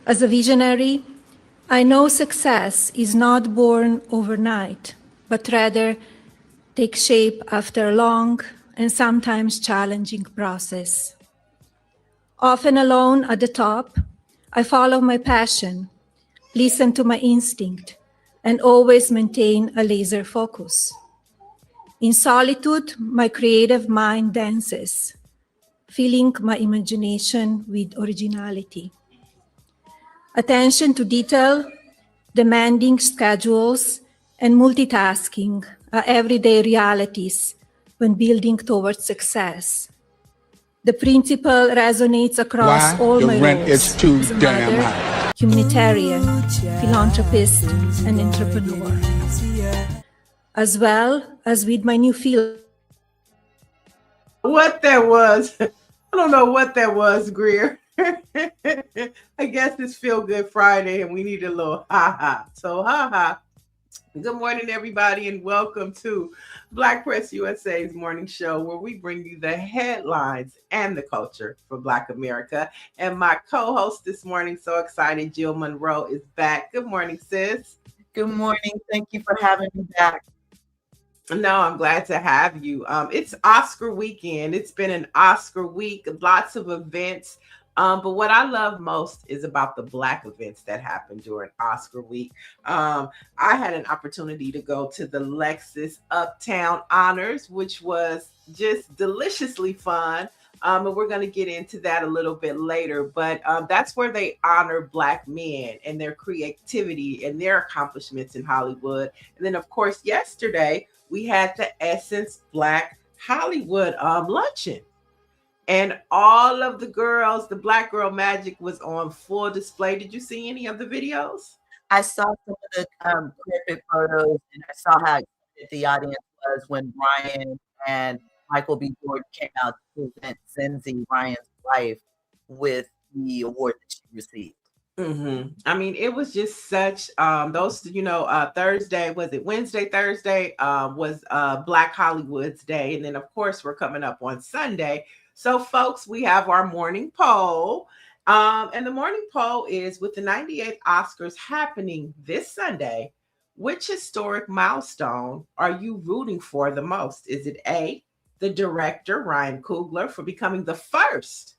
As a visionary, I know success is not born overnight, but rather takes shape after a long and sometimes challenging process. Often alone at the top, I follow my passion, listen to my instinct, and always maintain a laser focus. In solitude, my creative mind dances, filling my imagination with originality. Attention to detail, demanding schedules, and multitasking are everyday realities when building towards success. The principle resonates across Why? all The my rent roles is too as a damn mother, high. humanitarian, philanthropist, and entrepreneur, as well as with my new field. What that was. I don't know what that was, Greer. I guess it's Feel Good Friday and we need a little ha ha. So, ha ha. Good morning, everybody, and welcome to Black Press USA's morning show where we bring you the headlines and the culture for Black America. And my co-host this morning, so excited, Jill Munroe, is back. Good morning, sis. Good morning. Thank you for having me back. No, I'm glad to have you. It's Oscar weekend. It's been an Oscar week, lots of events. But what I love most is about the Black events that happened during Oscar week. I had an opportunity to go to the Lexus Uptown Honors, which was just deliciously fun. And we're going to get into that a little bit later. But that's where they honor Black men and their creativity and their accomplishments in Hollywood. And then, of course, yesterday, we had the Essence Black Hollywood luncheon. And all of the girls, the Black girl magic was on full display. Did you see any of the videos? I saw some of the graphic photos, and I saw how excited the audience was when Ryan and Michael B. Jordan came out to present Zenzi, Ryan's wife, with the award that she received. Mm-hmm. I mean, it was just such those, Thursday, was it Wednesday, Thursday was Black Hollywood's day. And then, of course, we're coming up on Sunday. So, folks, we have our morning poll. And the morning poll is, with the 98th Oscars happening this Sunday, which historic milestone are you rooting for the most? Is it A, the director, Ryan Coogler, for becoming the first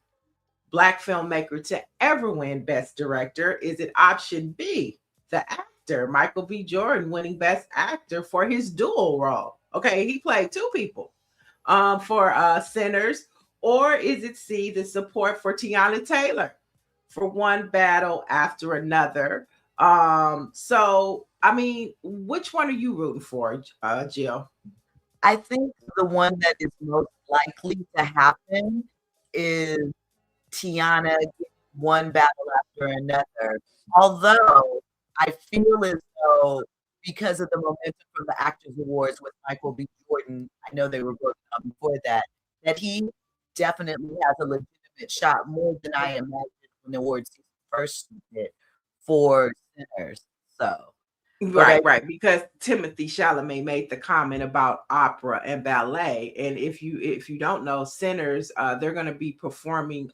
Black filmmaker to ever win Best Director? Is it option B, the actor, Michael B. Jordan, winning Best Actor for his dual role? Okay, he played two people for Sinners. Or is it C, the support for Tiana Taylor for One Battle After Another? So, I mean, which one are you rooting for, Jill? I think the one that is most likely to happen is Tiana One Battle After Another. Although I feel as though, because of the momentum from the Actors Awards with Michael B. Jordan, I know they were working on before that he definitely has a legitimate shot, more than I imagined when the awards first did for Sinners. So Right, because Timothy Chalamet made the comment about opera and ballet, and if you don't know, Sinners, they're going to be performing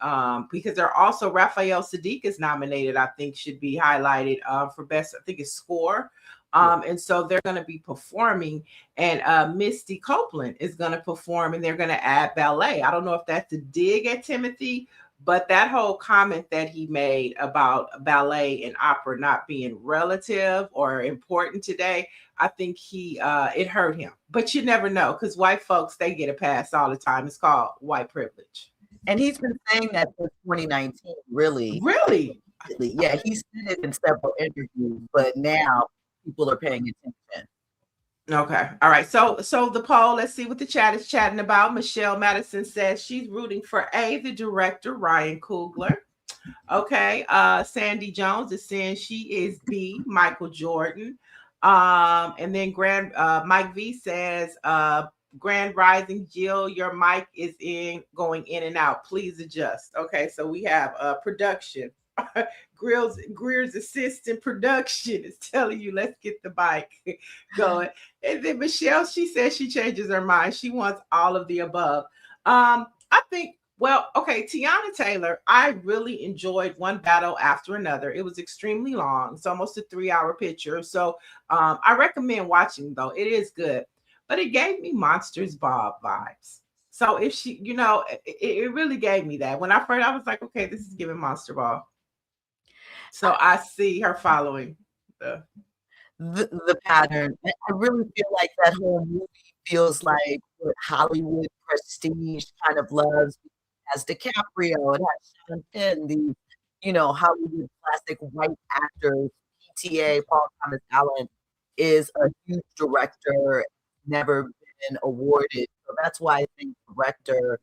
because they're also Raphael Sadiq is nominated. I think should be highlighted for best. I think it's score. And so they're going to be performing, and Misty Copeland is going to perform, and they're going to add ballet. I don't know if that's a dig at Timothy, but that whole comment that he made about ballet and opera not being relative or important today, I think it hurt him. But you never know, because white folks, they get a pass all the time. It's called white privilege. And he's been saying that since 2019, really. Really? Yeah, he said it in several interviews, but now people are paying attention. Okay. All right. So the poll, let's see what the chat is chatting about. Michelle Madison says she's rooting for A, the director, Ryan Coogler. Okay. Sandy Jones is saying she is B, Michael Jordan. And then Mike V says, Grand Rising, Jill, your mic is going in and out. Please adjust. Okay. So we have production. Greer's assistant production is telling you, let's get the mic going. And then Michelle, she says she changes her mind. She wants all of the above. I think Well, okay, Tiana Taylor, I really enjoyed One Battle After Another. It was extremely long. It's almost a 3-hour picture. So I recommend watching, though. It is good. But it gave me Monsters Bob vibes. So if she, it really gave me that. When I first, I was like, okay, this is giving Monster Ball. So I see her following the pattern. I really feel like that whole movie feels like what Hollywood prestige kind of loves. It has DiCaprio, it has Sean Penn, the Hollywood classic white actors. PTA, Paul Thomas Allen, is a huge director, never been awarded. So that's why I think director,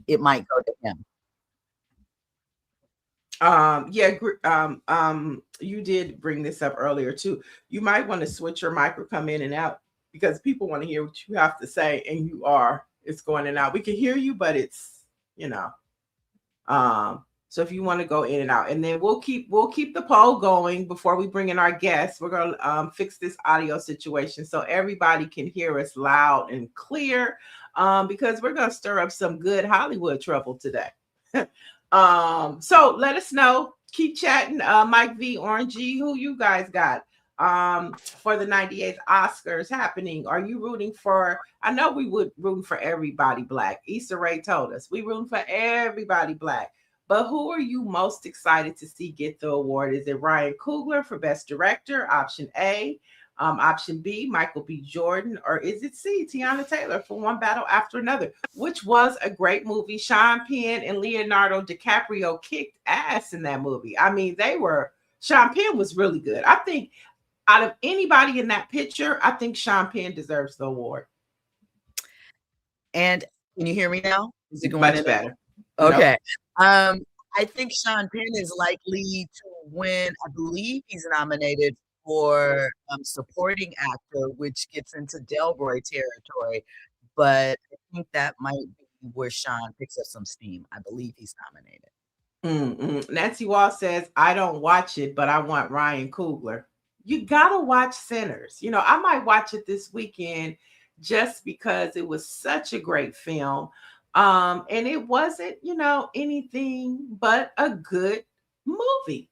it might go to him. You did bring this up earlier too. You might want to switch your mic or come in and out because people want to hear what you have to say, and it's going in and out. We can hear you, but it's so if you want to go in and out, and then we'll keep the poll going before we bring in our guests. We're gonna fix this audio situation so everybody can hear us loud and clear, because we're gonna stir up some good Hollywood trouble today. So let us know. Keep chatting. Mike V, Orangey, who you guys got for the 98th Oscars happening? Are you rooting for? I know we would root for everybody Black. Issa Rae told us we rooting for everybody Black. But who are you most excited to see get the award? Is it Ryan Coogler for Best Director? Option A. Option B, Michael B. Jordan, or is it C, Tiana Taylor for One Battle After Another, which was a great movie. Sean Penn and Leonardo DiCaprio kicked ass in that movie. I mean, Sean Penn was really good. I think out of anybody in that picture, I think Sean Penn deserves the award. And can you hear me now? Is it going much better? Okay. Nope. I think Sean Penn is likely to win. I believe he's nominated for supporting actor, which gets into Delroy territory, but I think that might be where Sean picks up some steam. I believe he's nominated. Nancy Wall says, I don't watch it, but I want Ryan Coogler. You gotta watch Sinners. I might watch it this weekend just because it was such a great film. And it wasn't, anything but a good movie.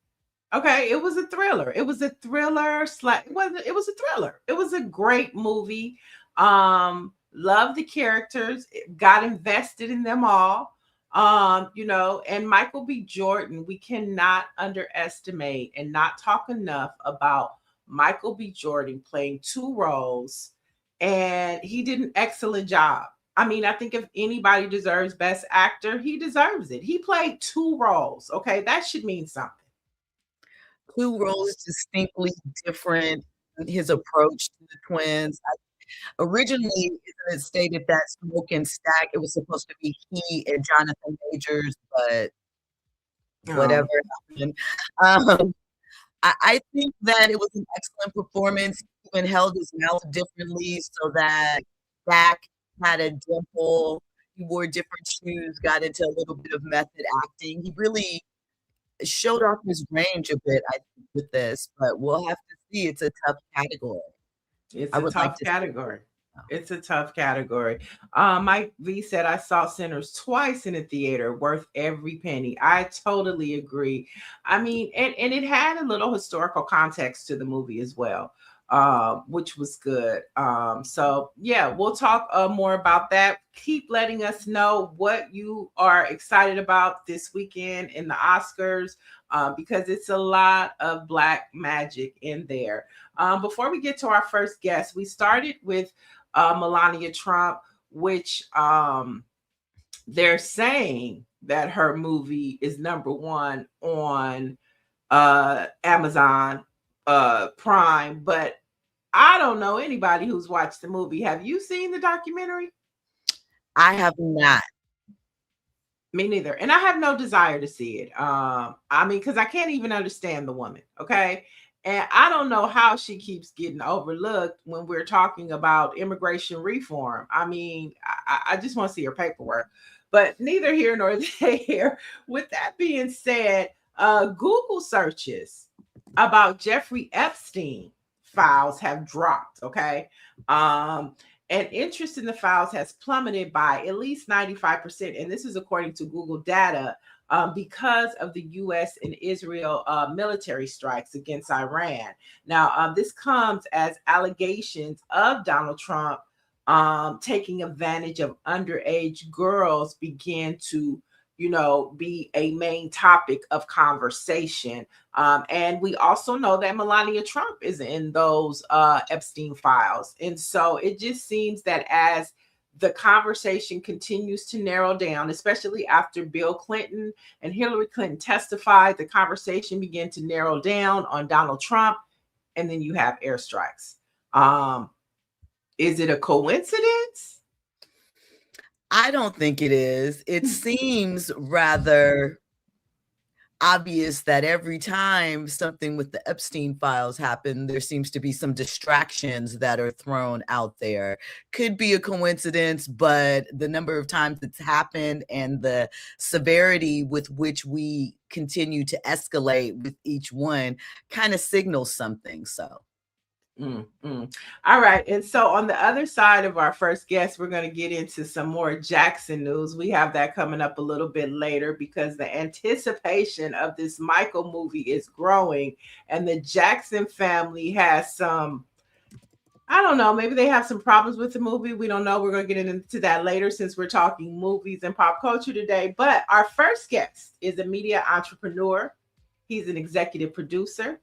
Okay, it was a thriller. It was a thriller. It was a thriller. It was a great movie. Loved the characters. Got invested in them all. And Michael B. Jordan, we cannot underestimate and not talk enough about Michael B. Jordan playing 2 roles, and he did an excellent job. I mean, I think if anybody deserves Best Actor, he deserves it. He played 2 roles. Okay, that should mean something. 2 roles distinctly different. His approach to the twins. Originally, it stated that Smoke and Stack, it was supposed to be he and Jonathan Majors, but whatever happened. I think that it was an excellent performance. He even held his mouth differently so that Stack had a dimple. He wore different shoes, got into a little bit of method acting. He really showed off his range a bit, I think, with this, but we'll have to see. It's a tough category. It's a tough category. It's a tough category. Mike V said, I saw Sinners twice in a theater, worth every penny. I totally agree. I mean, and it had a little historical context to the movie as well, which was good. So yeah, we'll talk more about that. Keep letting us know what you are excited about this weekend in the Oscars, because it's a lot of Black magic in there. Before we get to our first guest, we started with Melania Trump, which they're saying that her movie is #1 on Amazon Prime, but I don't know anybody who's watched the movie. Have you seen the documentary? I have not. Me neither. And I have no desire to see it. I mean, because I can't even understand the woman. Okay. And I don't know how she keeps getting overlooked when we're talking about immigration reform. I mean, I just want to see her paperwork, but neither here nor there. With that being said, Google searches about Jeffrey Epstein files have dropped. Okay. and interest in the files has plummeted by at least 95%. And this is according to Google data, because of the U.S. and Israel military strikes against Iran. Now, this comes as allegations of Donald Trump taking advantage of underage girls began to, be a main topic of conversation. And we also know that Melania Trump is in those Epstein files. And so it just seems that as the conversation continues to narrow down, especially after Bill Clinton and Hillary Clinton testified, the conversation began to narrow down on Donald Trump. And then you have airstrikes. Is it a coincidence? I don't think it is. It seems rather obvious that every time something with the Epstein files happen, there seems to be some distractions that are thrown out there. Could be a coincidence, but the number of times it's happened and the severity with which we continue to escalate with each one kind of signals something. So. All right. And so on the other side of our first guest, we're going to get into some more Jackson news. We have that coming up a little bit later because the anticipation of this Michael movie is growing, and the Jackson family has some, I don't know, maybe they have some problems with the movie. We don't know. We're going to get into that later since we're talking movies and pop culture today. But our first guest is a media entrepreneur. He's an executive producer.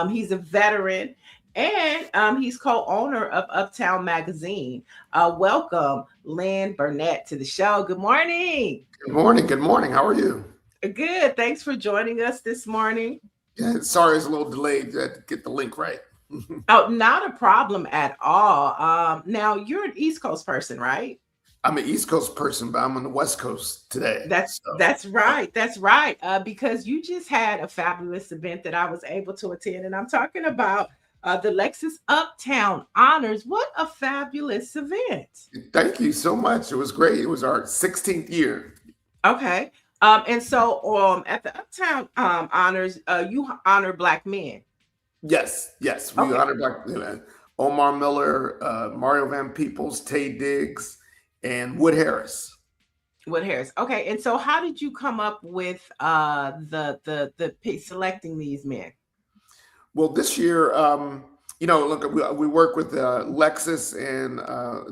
He's a veteran. And he's co-owner of Uptown Magazine. Welcome, Lynn Burnett, to the show. Good morning. Good morning. Good morning. How are you? Good. Thanks for joining us this morning. Yeah, sorry, it's a little delayed to get the link right. Oh, not a problem at all. Now, you're an East Coast person, right? I'm an East Coast person, but I'm on the West Coast today. That's right. That's right. Because you just had a fabulous event that I was able to attend, and I'm talking about the Lexus Uptown Honors. What a fabulous event. Thank you so much. It was great. It was our 16th year. Okay. And so at the Uptown Honors, you honor Black men. Yes. We honor Black men. Omar Miller, Mario Van Peebles, Tay Diggs, and Wood Harris. Okay. And so how did you come up with the selecting these men? Well, this year, look, we work with Lexus and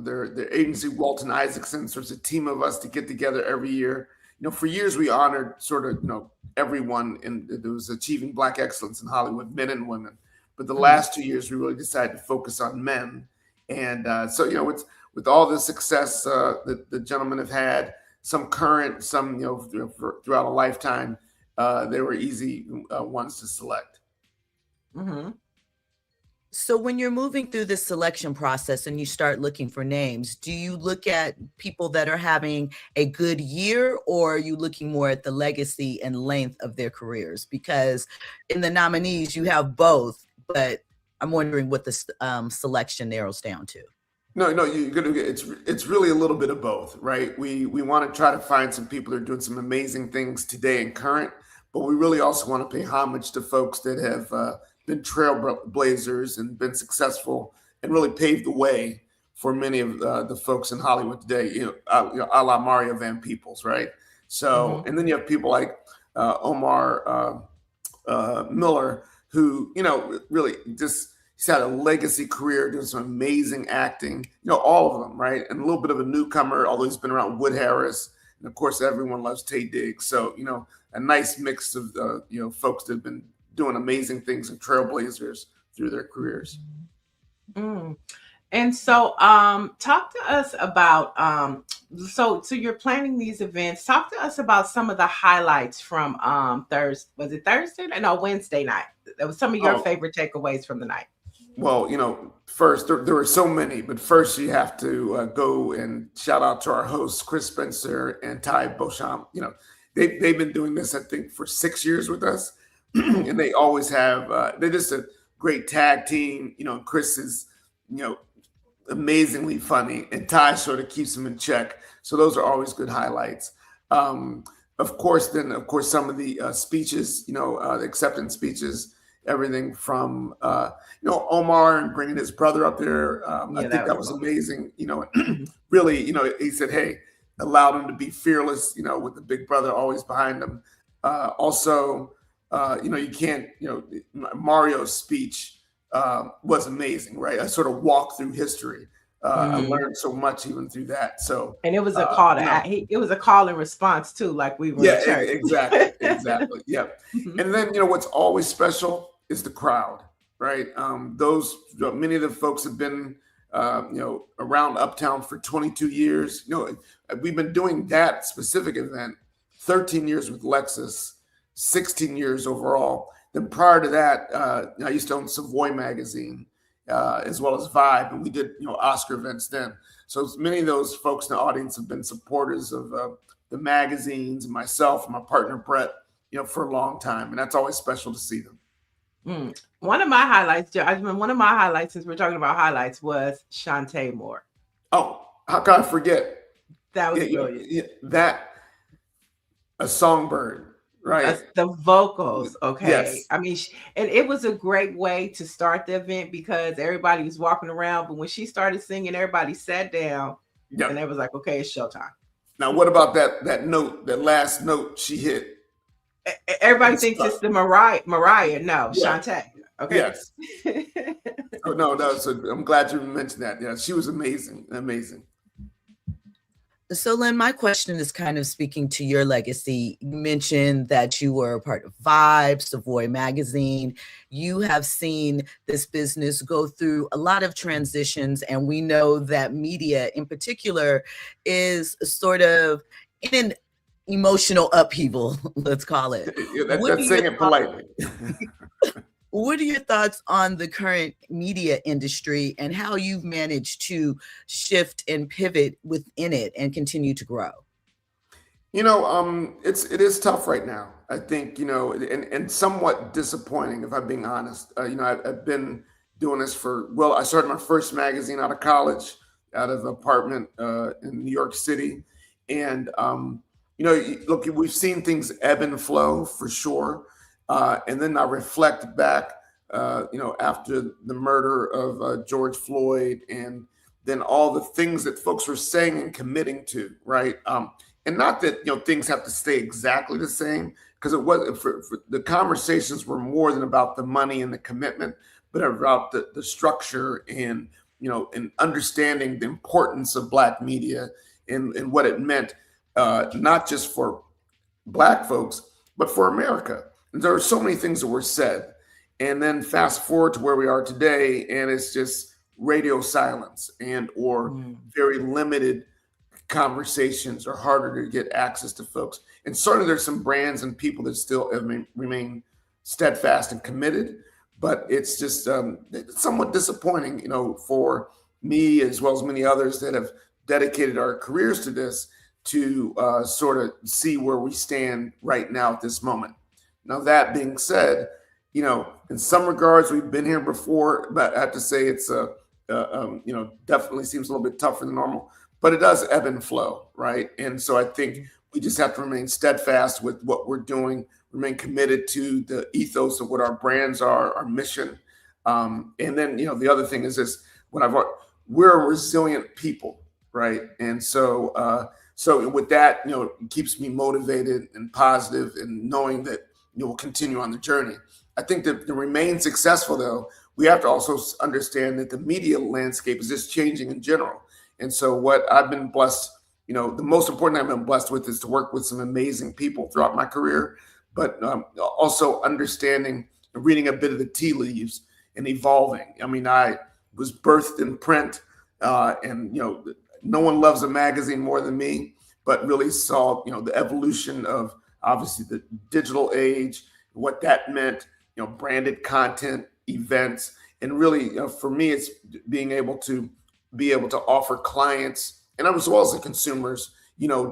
their agency, Walton Isaacson. So it's a team of us to get together every year. For years, we honored sort of, everyone that was achieving Black excellence in Hollywood, men and women. But the last 2 years, we really decided to focus on men. And so, with all the success that the gentlemen have had, some current, some, throughout a lifetime, they were easy ones to select. Mm-hmm. So when you're moving through this selection process and you start looking for names, do you look at people that are having a good year, or are you looking more at the legacy and length of their careers? Because in the nominees, you have both, but I'm wondering what the selection narrows down to. No, it's really a little bit of both, right? We want to try to find some people that are doing some amazing things today and current, but we really also want to pay homage to folks that have been trailblazers and been successful and really paved the way for many of the folks in Hollywood today, a la Mario Van Peebles, right? So, and then you have people like Omar Miller, who, really just, he's had a legacy career doing some amazing acting, all of them, right? And a little bit of a newcomer, although he's been around, Wood Harris. And of course, everyone loves Tay Diggs. So, a nice mix of, folks that have been doing amazing things and trailblazers through their careers. And so talk to us about, so you're planning these events. Talk to us about some of the highlights from Thursday. Was it Thursday? No, Wednesday night. That was some of your favorite takeaways from the night. Well, first, there were so many, but first you have to go and shout out to our hosts, Chris Spencer and Ty Beauchamp. They've been doing this, I think, for 6 years with us. And they always have, they're just a great tag team. Chris is, amazingly funny, and Ty sort of keeps him in check. So those are always good highlights. Of course, some of the speeches, the acceptance speeches, everything from Omar and bringing his brother up there. I think that was amazing. Really, he said, hey, allowed him to be fearless. With the big brother always behind him. Also, you can't. Mario's speech was amazing, right? I sort of walked through history. I learned so much even through that. So, and it was a call to it was a call and response too, like we were. Yeah, exactly. Yeah. And then what's always special is the crowd, right? Many of the folks have been around Uptown for 22 years. We've been doing that specific event 13 years with Lexus, 16 years overall. Then prior to that, I used to own Savoy magazine. As well as Vibe, and we did Oscar events then. So many of those folks in the audience have been supporters of the magazines, and myself and my partner Brett, for a long time, and that's always special to see them. One of my highlights, since we're talking about highlights, was Shantae Moore. Oh, how can I forget? That was brilliant. A songbird. Right. The vocals. Okay. Yes. I mean, and it was a great way to start the event because everybody was walking around. But when she started singing, everybody sat down and it was like, okay, it's showtime. Now, what about that note, that last note she hit? Everybody thinks it's the Mariah. No, yeah. Shantae. Okay. Yes. No. So I'm glad you mentioned that. Yeah, she was amazing. So, Lynn, my question is kind of speaking to your legacy. You mentioned that you were a part of Vibe, Savoy magazine. You have seen this business go through a lot of transitions, and we know that media in particular is sort of in an emotional upheaval, let's call it. That's saying it politely. What are your thoughts on the current media industry and how you've managed to shift and pivot within it and continue to grow? It is tough right now. I think, and somewhat disappointing, if I'm being honest. I've been doing this I started my first magazine out of college, out of an apartment in New York City. And, look, we've seen things ebb and flow for sure. And then I reflect back, after the murder of George Floyd, and then all the things that folks were saying and committing to, right? And not that things have to stay exactly the same, because it was for the conversations were more than about the money and the commitment, but about the structure and and understanding the importance of Black media and what it meant, not just for Black folks, but for America. And there are so many things that were said, and then fast forward to where we are today, and it's just radio silence or very limited conversations, or harder to get access to folks. And certainly there's some brands and people that still remain steadfast and committed, but it's just it's somewhat disappointing, for me as well as many others that have dedicated our careers to this, to sort of see where we stand right now at this moment. Now, that being said, in some regards, we've been here before, but I have to say it's definitely seems a little bit tougher than normal, but it does ebb and flow, right? And so I think we just have to remain steadfast with what we're doing, remain committed to the ethos of what our brands are, our mission. And then, the other thing is this, we're a resilient people, right? And so, with that, it keeps me motivated and positive, and knowing that we'll continue on the journey. I think that to remain successful, though, we have to also understand that the media landscape is just changing in general. And so what I've been blessed, the most important thing I've been blessed with is to work with some amazing people throughout my career, but also understanding and reading a bit of the tea leaves and evolving. I mean, I was birthed in print, and, no one loves a magazine more than me, but really saw, the evolution of obviously the digital age, what that meant, branded content, events, and really, for me, it's being able to offer clients and as well as the consumers,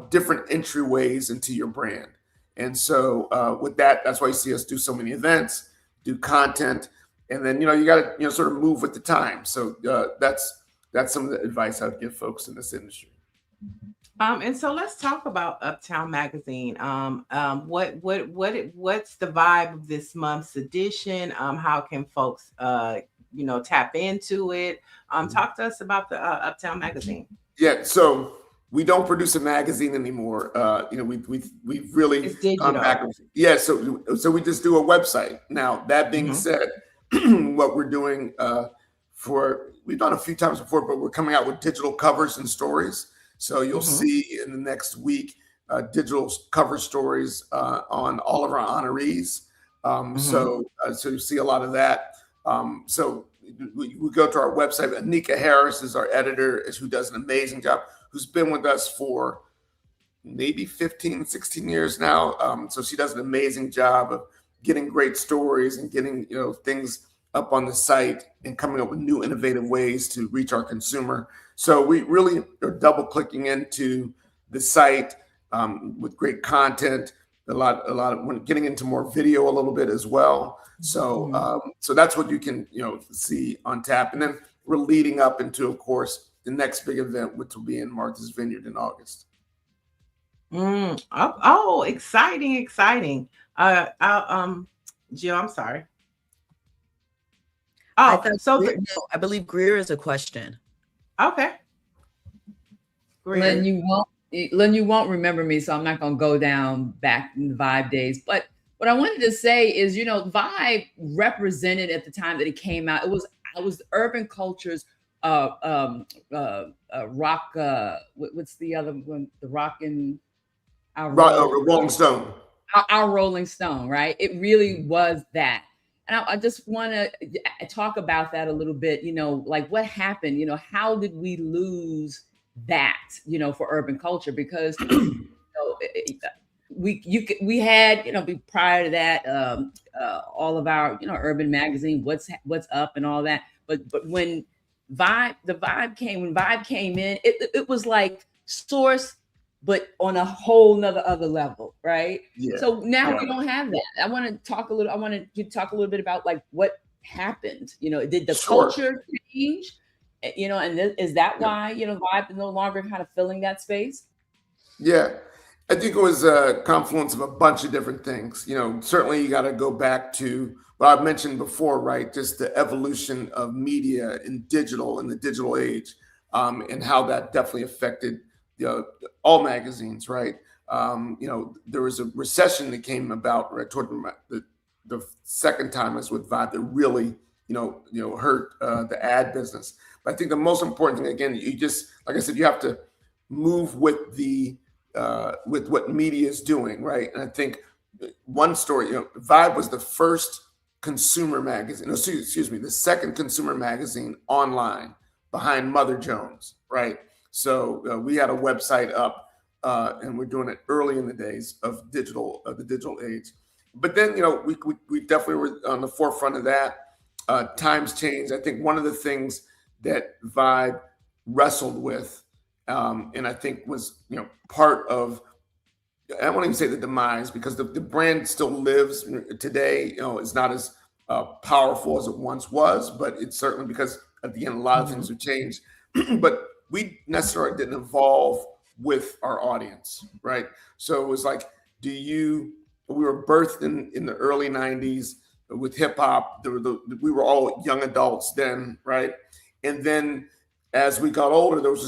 different entryways into your brand. And so with that, that's why you see us do so many events, do content, and then you got to sort of move with the time. So that's some of the advice I would give folks in this industry. And so let's talk about Uptown Magazine. What's the vibe of this month's edition? How can folks, tap into it? Talk to us about the Uptown Magazine. Yeah, so we don't produce a magazine anymore. We've really It's digital. gone back. Yeah, so we just do a website. Now, that being said, what we're doing we've done a few times before, but we're coming out with digital covers and stories. So you'll see in the next week digital cover stories on all of our honorees. So you see a lot of that. So we go to our website. Anika Harris is our editor, who does an amazing job, who's been with us for maybe 15, 16 years now. So she does an amazing job of getting great stories and getting things up on the site and coming up with new innovative ways to reach our consumer. So we really are double clicking into the site with great content, a lot of getting into more video a little bit as well. So so that's what you can see on tap. And then we're leading up into, of course, the next big event, which will be in Martha's Vineyard in August. Exciting. Jill, I'm sorry. I believe Greer is a question. Okay. Len, you won't remember me, so I'm not going to go down back in the Vibe days. But what I wanted to say is, Vibe represented at the time that it came out. It was urban culture's rock. What's the other one? The rock and Rolling Stone. Our Rolling Stone, right? It really was that. And I just want to talk about that a little bit, like what happened, how did we lose that, for urban culture? Because we had, prior to that, all of our, urban magazine, what's up and all that. But when Vibe came in, it was like Source, but on a whole nother other level, right? Yeah. So now we don't have that. I want you to talk a little bit about like what happened. Did the culture change? And is that why Vibe is no longer kind of filling that space? Yeah, I think it was a confluence of a bunch of different things. Certainly you got to go back to what I've mentioned before, right? Just the evolution of media and digital in the digital age, and how that definitely affected all magazines, right? There was a recession that came about right toward the second time as with Vibe that really, hurt the ad business. But I think the most important thing, again, you just, like I said, you have to move with with what media is doing, right? And I think one story, Vibe was the first consumer magazine, the second consumer magazine online behind Mother Jones, right? So we had a website up, and we're doing it early in the days of the digital age. But then, we definitely were on the forefront of that. Times changed. I think one of the things that Vibe wrestled with, and I think was, part of, I won't even say the demise, because the brand still lives today. It's not as powerful as it once was, but it's certainly because at the end, a lot of things have changed. But we necessarily didn't evolve with our audience, right? So it was like, we were birthed in the early 90s with hip hop. We were all young adults then, right? And then as we got older, there was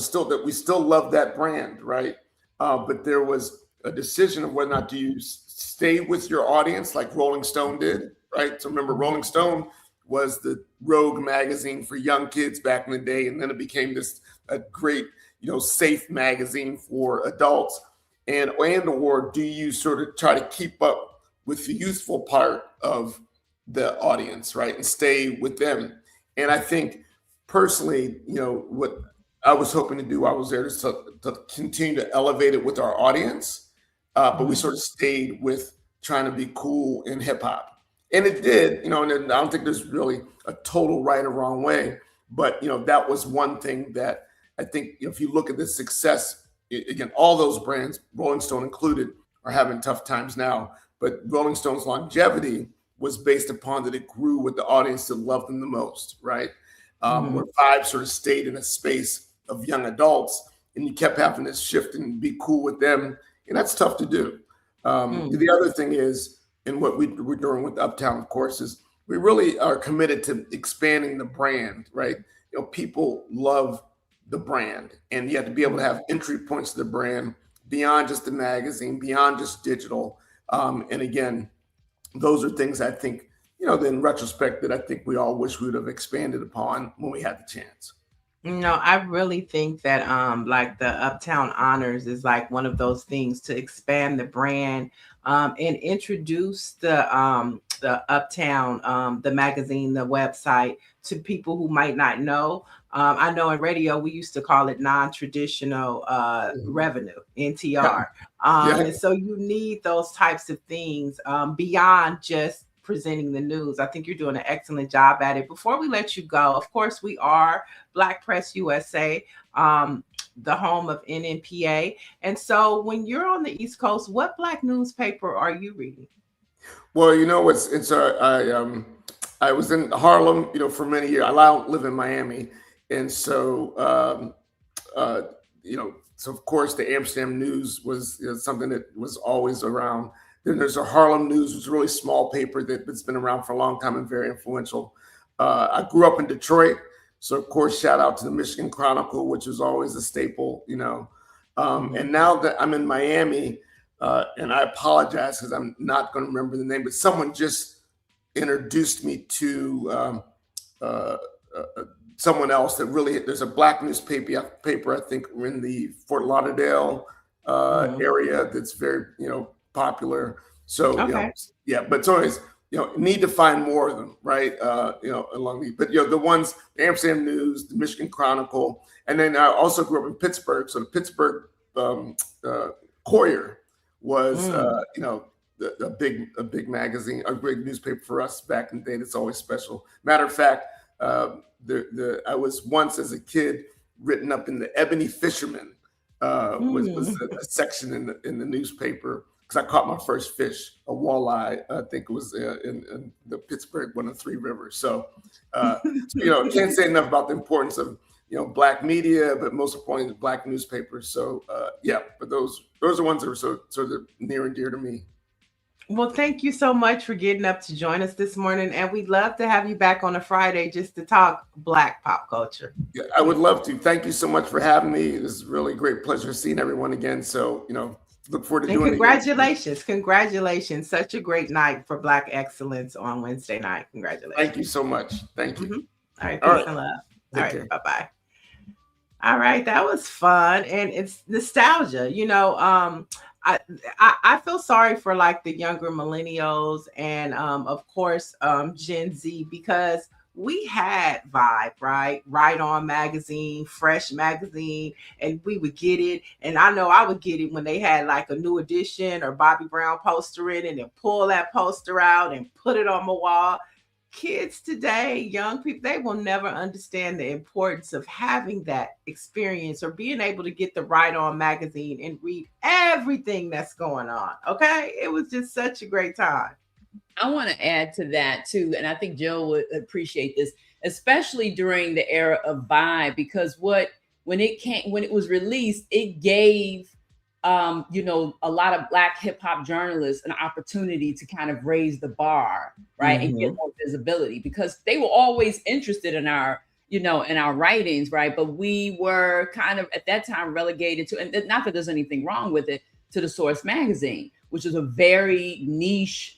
we still loved that brand, right? But there was a decision of whether or not do you stay with your audience like Rolling Stone did, right? So remember, Rolling Stone was the rogue magazine for young kids back in the day, and then it became a great, safe magazine for adults. Or do you sort of try to keep up with the youthful part of the audience, right, and stay with them? And I think personally, what I was hoping to do, I was there to continue to elevate it with our audience, but we sort of stayed with trying to be cool in hip hop. And it did, and I don't think there's really a total right or wrong way, but, that was one thing that I think if you look at the success, again, all those brands, Rolling Stone included, are having tough times now, but Rolling Stone's longevity was based upon that it grew with the audience that loved them the most, right? Where Vibe sort of stayed in a space of young adults and you kept having to shift and be cool with them, and that's tough to do. The other thing is, and what we're doing with Uptown, of course, is we really are committed to expanding the brand, right? People love the brand, and you have to be able to have entry points to the brand beyond just the magazine, beyond just digital. And again, those are things I think, in retrospect, that I think we all wish we would have expanded upon when we had the chance. I really think that like the Uptown Honors is like one of those things to expand the brand and introduce the Uptown, the magazine, the website, to people who might not know. I know in radio we used to call it non-traditional revenue, NTR. And so you need those types of things beyond just presenting the news. I think you're doing an excellent job at it. Before we let you go, of course, we are Black Press USA, the home of NNPA. And so when you're on the East Coast, what Black newspaper are you reading? Well, I was in Harlem, for many years. I now live in Miami. And so, so of course the Amsterdam News was something that was always around. Then there's a Harlem News, which is a really small paper that's been around for a long time and very influential. I grew up in Detroit, so of course, shout out to the Michigan Chronicle, which was always a staple, And now that I'm in Miami, and I apologize because I'm not going to remember the name, but someone just introduced me to someone else that really, there's a Black newspaper, I think, in the Fort Lauderdale area that's very, popular. So, but it's always, need to find more of them, right? Along the, but the ones, the Amsterdam News, the Michigan Chronicle, and then I also grew up in Pittsburgh. So the Pittsburgh Courier was, a big magazine, a big newspaper for us back in the day. That's always special. Matter of fact, I was once as a kid written up in the Ebony Fisherman, was a section in the newspaper, because I caught my first fish, a walleye. I think it was in the Pittsburgh, one of the three rivers. So, can't say enough about the importance of Black media, but most importantly, the Black newspapers. So, but those are ones that are sort of near and dear to me. Well, thank you so much for getting up to join us this morning, and we'd love to have you back on a Friday just to talk Black pop culture. Yeah, I would love to. Thank you so much for having me. It was really a great pleasure seeing everyone again. So, look forward to doing it. Congratulations. Such a great night for Black Excellence on Wednesday night. Congratulations. Thank you so much. Thank you. All right. Peace and love. All right. Bye-bye. All right. That was fun. And it's nostalgia. I feel sorry for like the younger millennials and of course Gen Z, because we had Vibe, right on magazine, Fresh magazine, and we would get it. And I know I would get it when they had like a new edition or Bobby Brown poster in, and then pull that poster out and put it on my wall. Kids today, young people, they will never understand the importance of having that experience or being able to get the Right On magazine and read everything that's going on. Okay. It was just such a great time. I want to add to that too. And I think Joe would appreciate this, especially during the era of Vibe, because when it was released, it gave a lot of Black hip hop journalists an opportunity to kind of raise the bar, right, and get more visibility, because they were always interested in our, in our writings, right, but we were kind of at that time relegated to, and not that there's anything wrong with it, to the Source magazine, which is a very niche,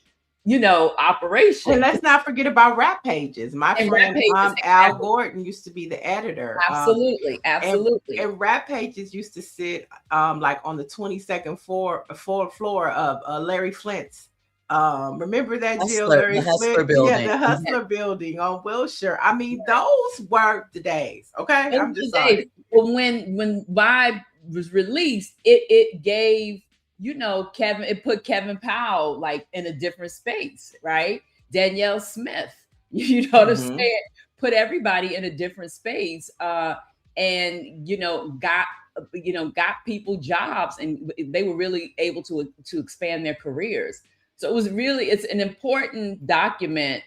operation. And let's not forget about Rap Pages. My friend Al Gordon used to be the editor. Absolutely. And Rap Pages used to sit like on the 22nd floor of Larry Flint's. Remember that, Jill? The Hustler Building. Yeah, the Hustler Building on Wilshire. I mean, those were the days. Okay, I'm just sorry. Well, when Vibe was released, it gave it put Kevin Powell like in a different space, right? Danielle Smith, what I'm saying? Put everybody in a different space, and got people jobs, and they were really able to expand their careers. So it's an important document,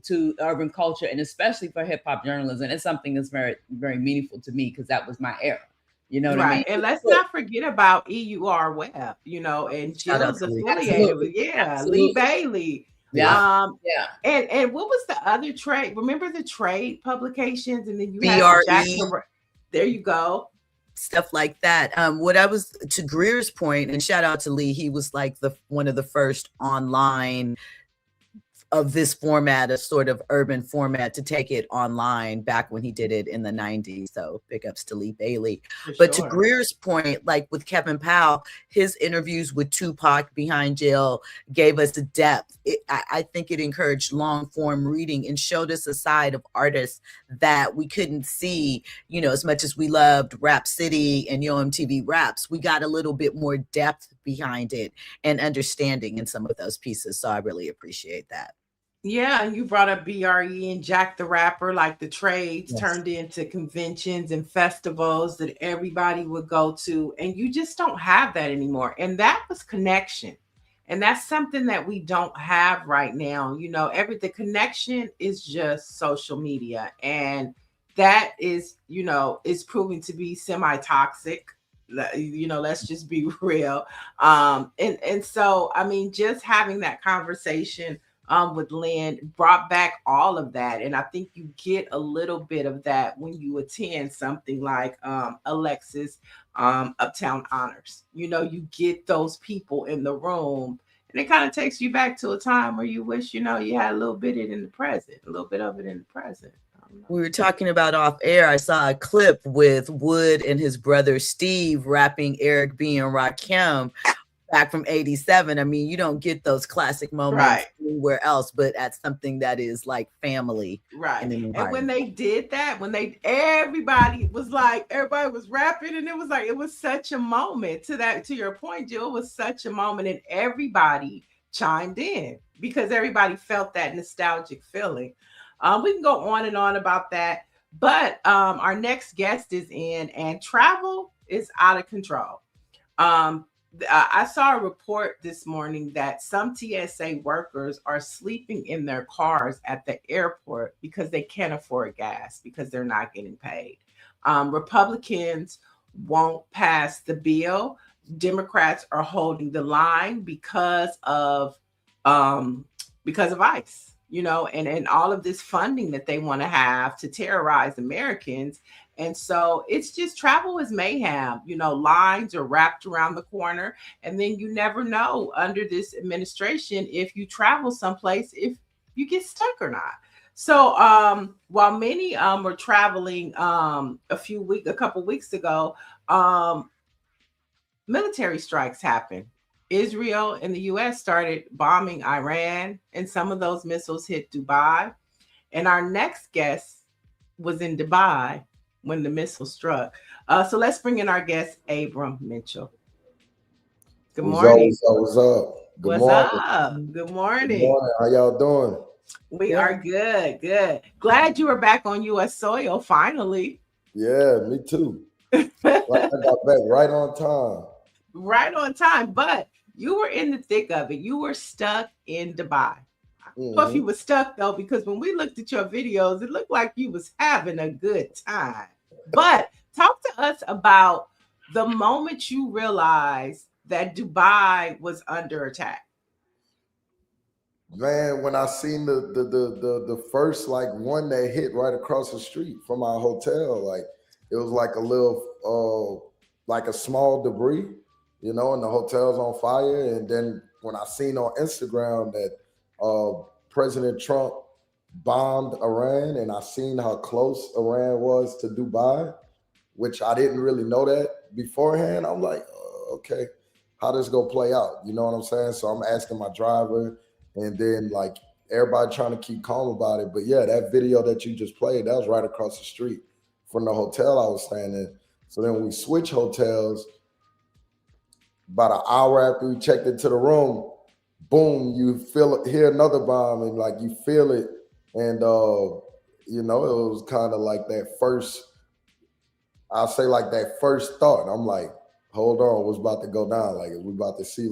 to urban culture, and especially for hip hop journalism. It's something that's very, very meaningful to me, because that was my era. You know what I mean? Right. And let's not forget about EUR Web, and Shout out Jill's to Lee. affiliated with, Lee Absolutely. Bailey. Yeah. And what was the other trade? Remember the trade publications? And then you had BRE. Jack. There you go. Stuff like that. What I was, to Greer's point, and shout out to Lee, he was like one of the first online of this format, a sort of urban format, to take it online back when he did it in the 90s. So big ups to Lee Bailey. But to Greer's point, like with Kevin Powell, his interviews with Tupac behind jail gave us a depth. I think it encouraged long form reading and showed us a side of artists that we couldn't see, as much as we loved Rap City and Yo MTV Raps. We got a little bit more depth behind it and understanding in some of those pieces. So I really appreciate that. Yeah, and you brought up BRE and Jack the Rapper, like the trades turned into conventions and festivals that everybody would go to, and you just don't have that anymore. And that was connection. And that's something that we don't have right now. The connection is just social media, and that is proving to be semi-toxic. Let's just be real. And so, I mean, just having that conversation with Lynn brought back all of that. And I think you get a little bit of that when you attend something like Alexis Uptown Honors. You get those people in the room, and it kind of takes you back to a time where you wish, you had a little bit of it in the present. We were talking about off air. I saw a clip with Wood and his brother Steve rapping Eric B. and Rakim back from 87. I mean, you don't get those classic moments anywhere else, but at something that is like family. Right. And when they did that, everybody was rapping, and it was such a moment. To your point, Jill, it was such a moment, and everybody chimed in because everybody felt that nostalgic feeling. We can go on and on about that, but our next guest is in, and travel is out of control. I saw a report this morning that some TSA workers are sleeping in their cars at the airport because they can't afford gas because they're not getting paid. Republicans won't pass the bill. Democrats are holding the line because of ICE, and all of this funding that they want to have to terrorize Americans. And so it's just, travel is mayhem. Lines are wrapped around the corner, and then you never know under this administration if you travel someplace, if you get stuck or not. So while many were traveling a couple weeks ago, military strikes happened. Israel and the U.S. started bombing Iran, and some of those missiles hit Dubai. And our next guest was in Dubai when the missile struck. So let's bring in our guest, Abram Mitchell. Good morning. What's up? Good morning. Good morning. How y'all doing? We are good. Glad you were back on U.S. soil finally. Yeah, me too. I got back right on time. Right on time, but you were in the thick of it. You were stuck in Dubai. I don't know if you were stuck though, because when we looked at your videos, it looked like you was having a good time. But talk to us about the moment you realized that Dubai was under attack. Man, when I seen the first one that hit right across the street from our hotel, it was like a little like a small debris, and the hotel's on fire. And then when I seen on Instagram that President Trump bombed Iran, and I seen how close Iran was to Dubai, which I didn't really know that beforehand. I'm like, okay, how this gonna play out? You know what I'm saying? So I'm asking my driver, and then everybody trying to keep calm about it. But yeah, that video that you just played, that was right across the street from the hotel I was staying in. So then we switch hotels. About an hour after we checked into the room, boom, you hear another bomb, and you feel it. And, it was kind of like that first, I'll say that first thought. I'm like, hold on, what's about to go down? We about to see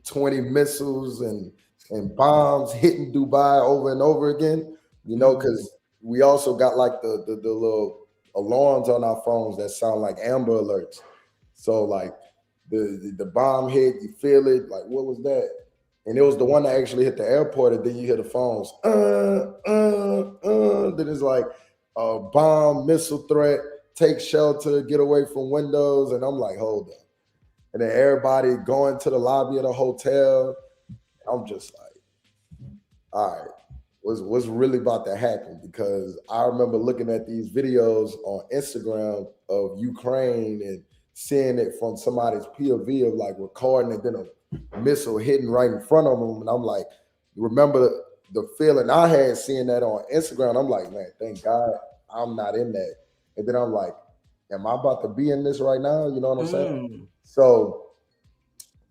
20 missiles and bombs hitting Dubai over and over again, because we also got the little alarms on our phones that sound like Amber Alerts. So like the bomb hit, you feel it. Like, what was that? And it was the one that actually hit the airport, and then you hear the phones. Then it's like a bomb, missile threat, take shelter, get away from windows. And I'm like, hold up. And then everybody going to the lobby of the hotel. I'm just like, all right, what's really about to happen? Because I remember looking at these videos on Instagram of Ukraine and seeing it from somebody's POV of like recording it, then a missile hitting right in front of them. And I'm like, remember the feeling I had seeing that on Instagram. I'm like, man, thank God I'm not in that. And then I'm like, am I about to be in this right now? You know what I'm saying? So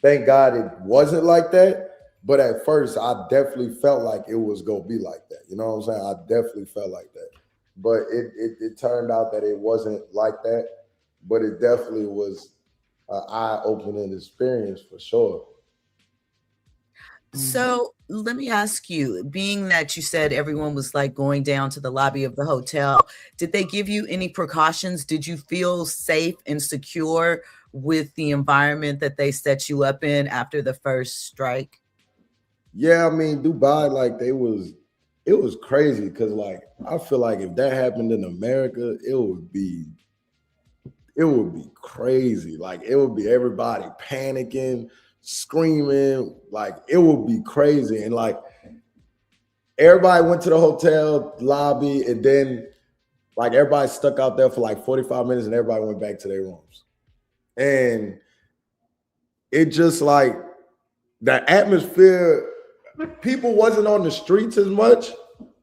thank God it wasn't like that. But at first, I definitely felt like it was going to be like that. You know what I'm saying? I definitely felt like that. But it turned out that it wasn't like that. But it definitely was an eye-opening experience for sure. So let me ask you, being that you said everyone was like going down to the lobby of the hotel, did they give you any precautions? Did you feel safe and secure with the environment that they set you up in after the first strike? Yeah, I mean, Dubai, like it was crazy because like I feel like if that happened in America, it would be crazy. Like it would be everybody panicking, screaming, like it would be crazy. And like everybody went to the hotel lobby, and then like everybody stuck out there for like 45 minutes and everybody went back to their rooms. And it just like the atmosphere, people wasn't on the streets as much,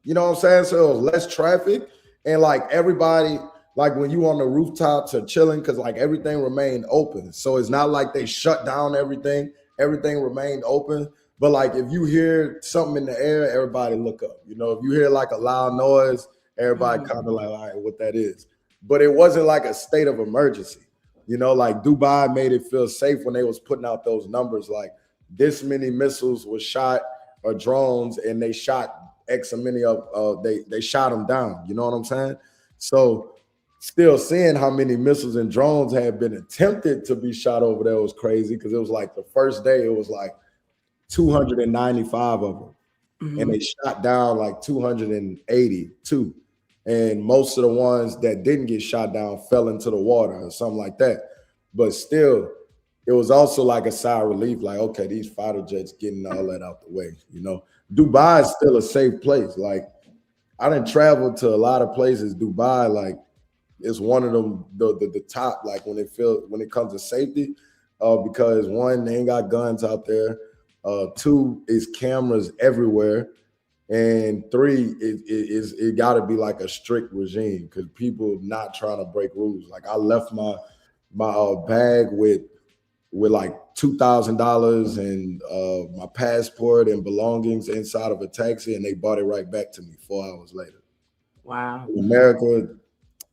you know what I'm saying? So it was less traffic. And like everybody, like when you on the rooftops are chilling, because like everything remained open. So it's not like they shut down everything. Everything remained open. But like if you hear something in the air, everybody look up. You know, if you hear like a loud noise, everybody kind of like, all right, what that is. But it wasn't like a state of emergency. You know, like Dubai made it feel safe when they was putting out those numbers, like this many missiles was shot or drones, and they shot X many of they shot them down. You know what I'm saying? So still seeing how many missiles and drones had been attempted to be shot over there was crazy, because it was like the first day it was like 295 of them, and they shot down like 282, and most of the ones that didn't get shot down fell into the water or something like that. But still, it was also like a sigh of relief, like, okay, these fighter jets getting all that out the way. You know, Dubai is still a safe place. Like, I didn't travel to a lot of places. Dubai, like, is one of them, the top, like when it comes to safety, because one, they ain't got guns out there. Two, is cameras everywhere. And three, it got to be like a strict regime, because people not trying to break rules. Like I left my bag with like $2,000 and my passport and belongings inside of a taxi, and they brought it right back to me 4 hours later. Wow. In America,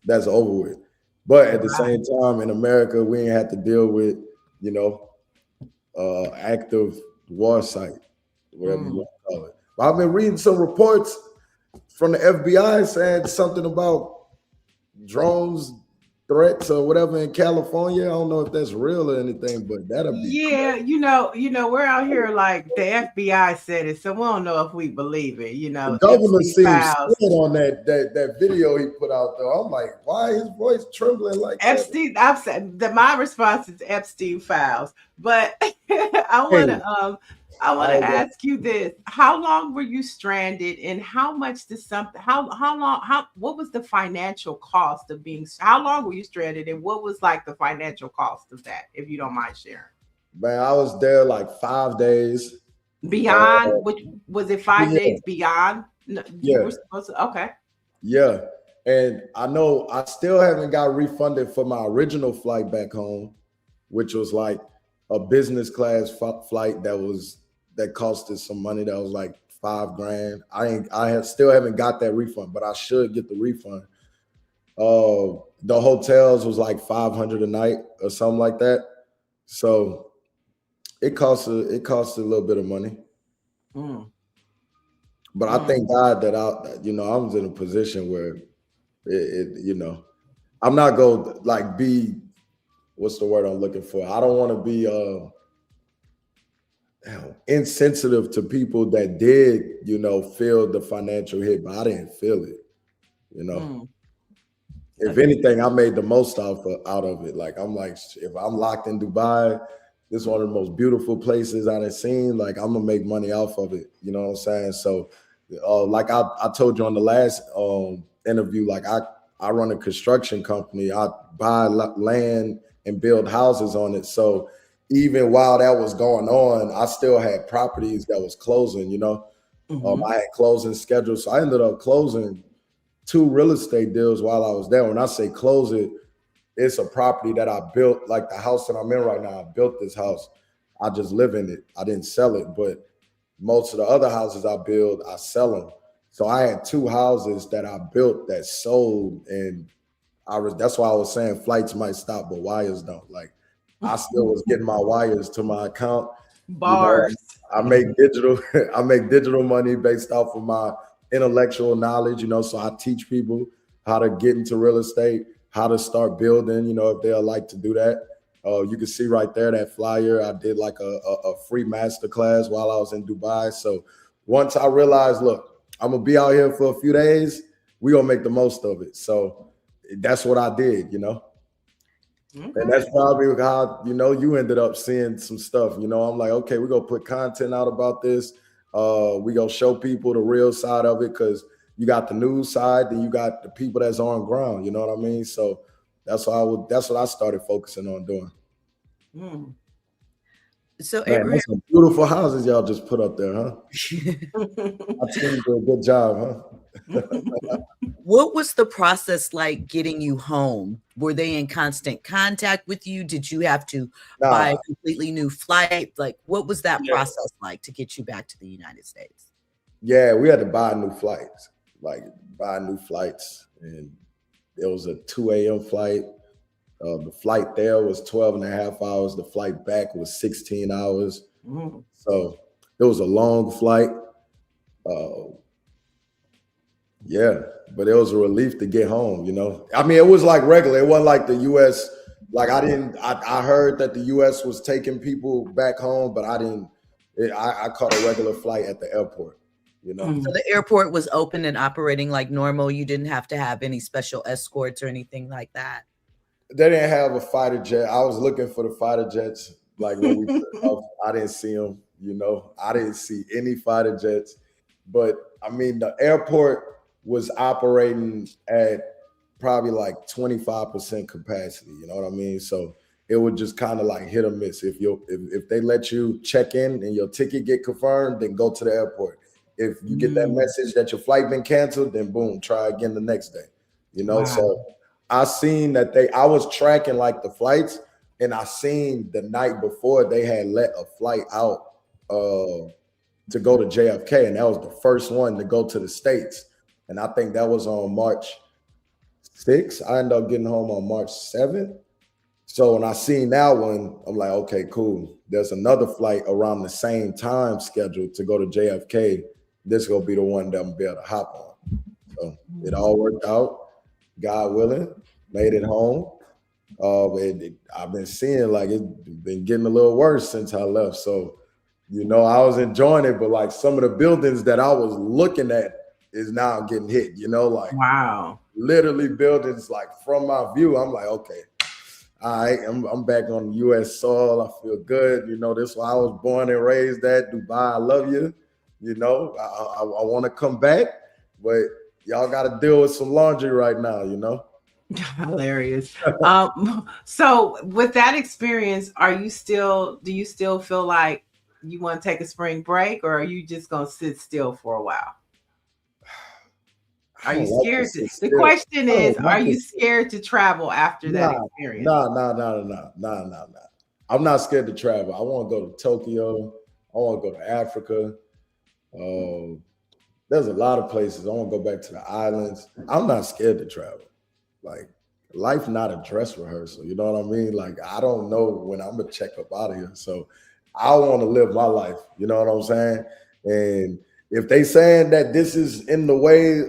that's over with. But at the same time, in America, we ain't have to deal with, you know, active war site, whatever you want to call it. But I've been reading some reports from the FBI saying something about drones threats or whatever in California. I don't know if that's real or anything, but that'll be crazy. you know, we're out here like the FBI said it, so we don't know if we believe it. You know, the governor seems scared on that video he put out there. I'm like, why is his voice trembling like Epstein? That? I've said that my response is Epstein files, but I want to ask you this: how long were you stranded, and how much did something? What was the financial cost of being? How long were you stranded, and what was like the financial cost of that, if you don't mind sharing? Man, I was there like 5 days. Beyond, which was it 5 days beyond? No, you were supposed to, okay. Yeah, and I know I still haven't got refunded for my original flight back home, which was like a business class flight that cost us some money. That was like $5,000. I still haven't got that refund, but I should get the refund. The hotels was like $500 a night or something like that. So it costs a little bit of money. But I thank God that I was in a position where it I'm not going to like be, what's the word I'm looking for? I don't want to be insensitive to people that did, you know, feel the financial hit, but I didn't feel it, you know. If anything, I made the most out of it. Like, I'm like, if I'm locked in Dubai, this is one of the most beautiful places I've seen. Like, I'm gonna make money off of it. You know what I'm saying? So, like I told you on the last interview, like I run a construction company. I buy land and build houses on it. So even while that was going on, I still had properties that was closing. You know, I had closing schedules. So I ended up closing 2 real estate deals while I was there. When I say close it, it's a property that I built, like the house that I'm in right now. I built this house. I just live in it. I didn't sell it, but most of the other houses I build, I sell them. So I had 2 houses that I built that sold, and that's why I was saying flights might stop, but wires don't. Like, I still was getting my wires to my account. Bars. You know, I make digital money based off of my intellectual knowledge, you know, so I teach people how to get into real estate, how to start building, you know, if they'll like to do that. You can see right there that flyer. I did like a free masterclass while I was in Dubai. So once I realized, look, I'm gonna be out here for a few days, we're gonna make the most of it. So that's what I did, you know. And that's probably how, you know, you ended up seeing some stuff. You know, I'm like, okay, we're gonna put content out about this. We gonna show people the real side of it, because you got the news side, then you got the people that's on ground. You know what I mean? So that's what I started focusing on doing. So Man, Abraham, that's some beautiful houses y'all just put up there, huh? I think you did a good job, huh? what was the process like getting you home? Were they in constant contact with you? Did you have to buy a completely new flight? Like, what was that process like to get you back to the United States? Yeah, we had to buy new flights, and it was a 2 a.m. flight. The flight there was 12 and a half hours. The flight back was 16 hours. So it was a long flight. Yeah, but it was a relief to get home, you know. I mean, it was like regular. It wasn't like the U.S. Like, I heard that the U.S. was taking people back home, but I caught a regular flight at the airport, you know. So the airport was open and operating like normal. You didn't have to have any special escorts or anything like that. They didn't have a fighter jet. I was looking for the fighter jets. Like, when we took off, I didn't see them, you know. I didn't see any fighter jets. But, I mean, the airport was operating at probably like 25% capacity, you know what I mean? So it would just kind of like hit or miss. If they let you check in and your ticket get confirmed, then go to the airport. If you get that message that your flight been canceled, then boom, try again the next day, you know? Wow. So I seen that I was tracking like the flights, and I seen the night before they had let a flight out to go to JFK, and that was the first one to go to the States. And I think that was on March 6th. I ended up getting home on March 7th. So when I seen that one, I'm like, okay, cool. There's another flight around the same time scheduled to go to JFK. This is gonna be the one that I'm gonna be able to hop on. So it all worked out. God willing, made it home. I've been seeing like it's been getting a little worse since I left. So, you know, I was enjoying it, but like some of the buildings that I was looking at is now getting hit, you know, like wow, literally buildings like from my view. I'm like, okay, all right, I'm back on U.S. soil. I feel good. You know, this is why I was born and raised at Dubai. I love you. You know, I want to come back, but y'all got to deal with some laundry right now, you know? Hilarious. So with that experience, do you still feel like you want to take a spring break, or are you just going to sit still for a while? Are you scared? The question is, are you scared to travel after that experience? No. I'm not scared to travel. I want to go to Tokyo. I want to go to Africa. There's a lot of places. I want to go back to the islands. I'm not scared to travel. Like, life not a dress rehearsal. You know what I mean? Like, I don't know when I'm going to check up out of here. So I want to live my life. You know what I'm saying? And if they saying that this is in the way,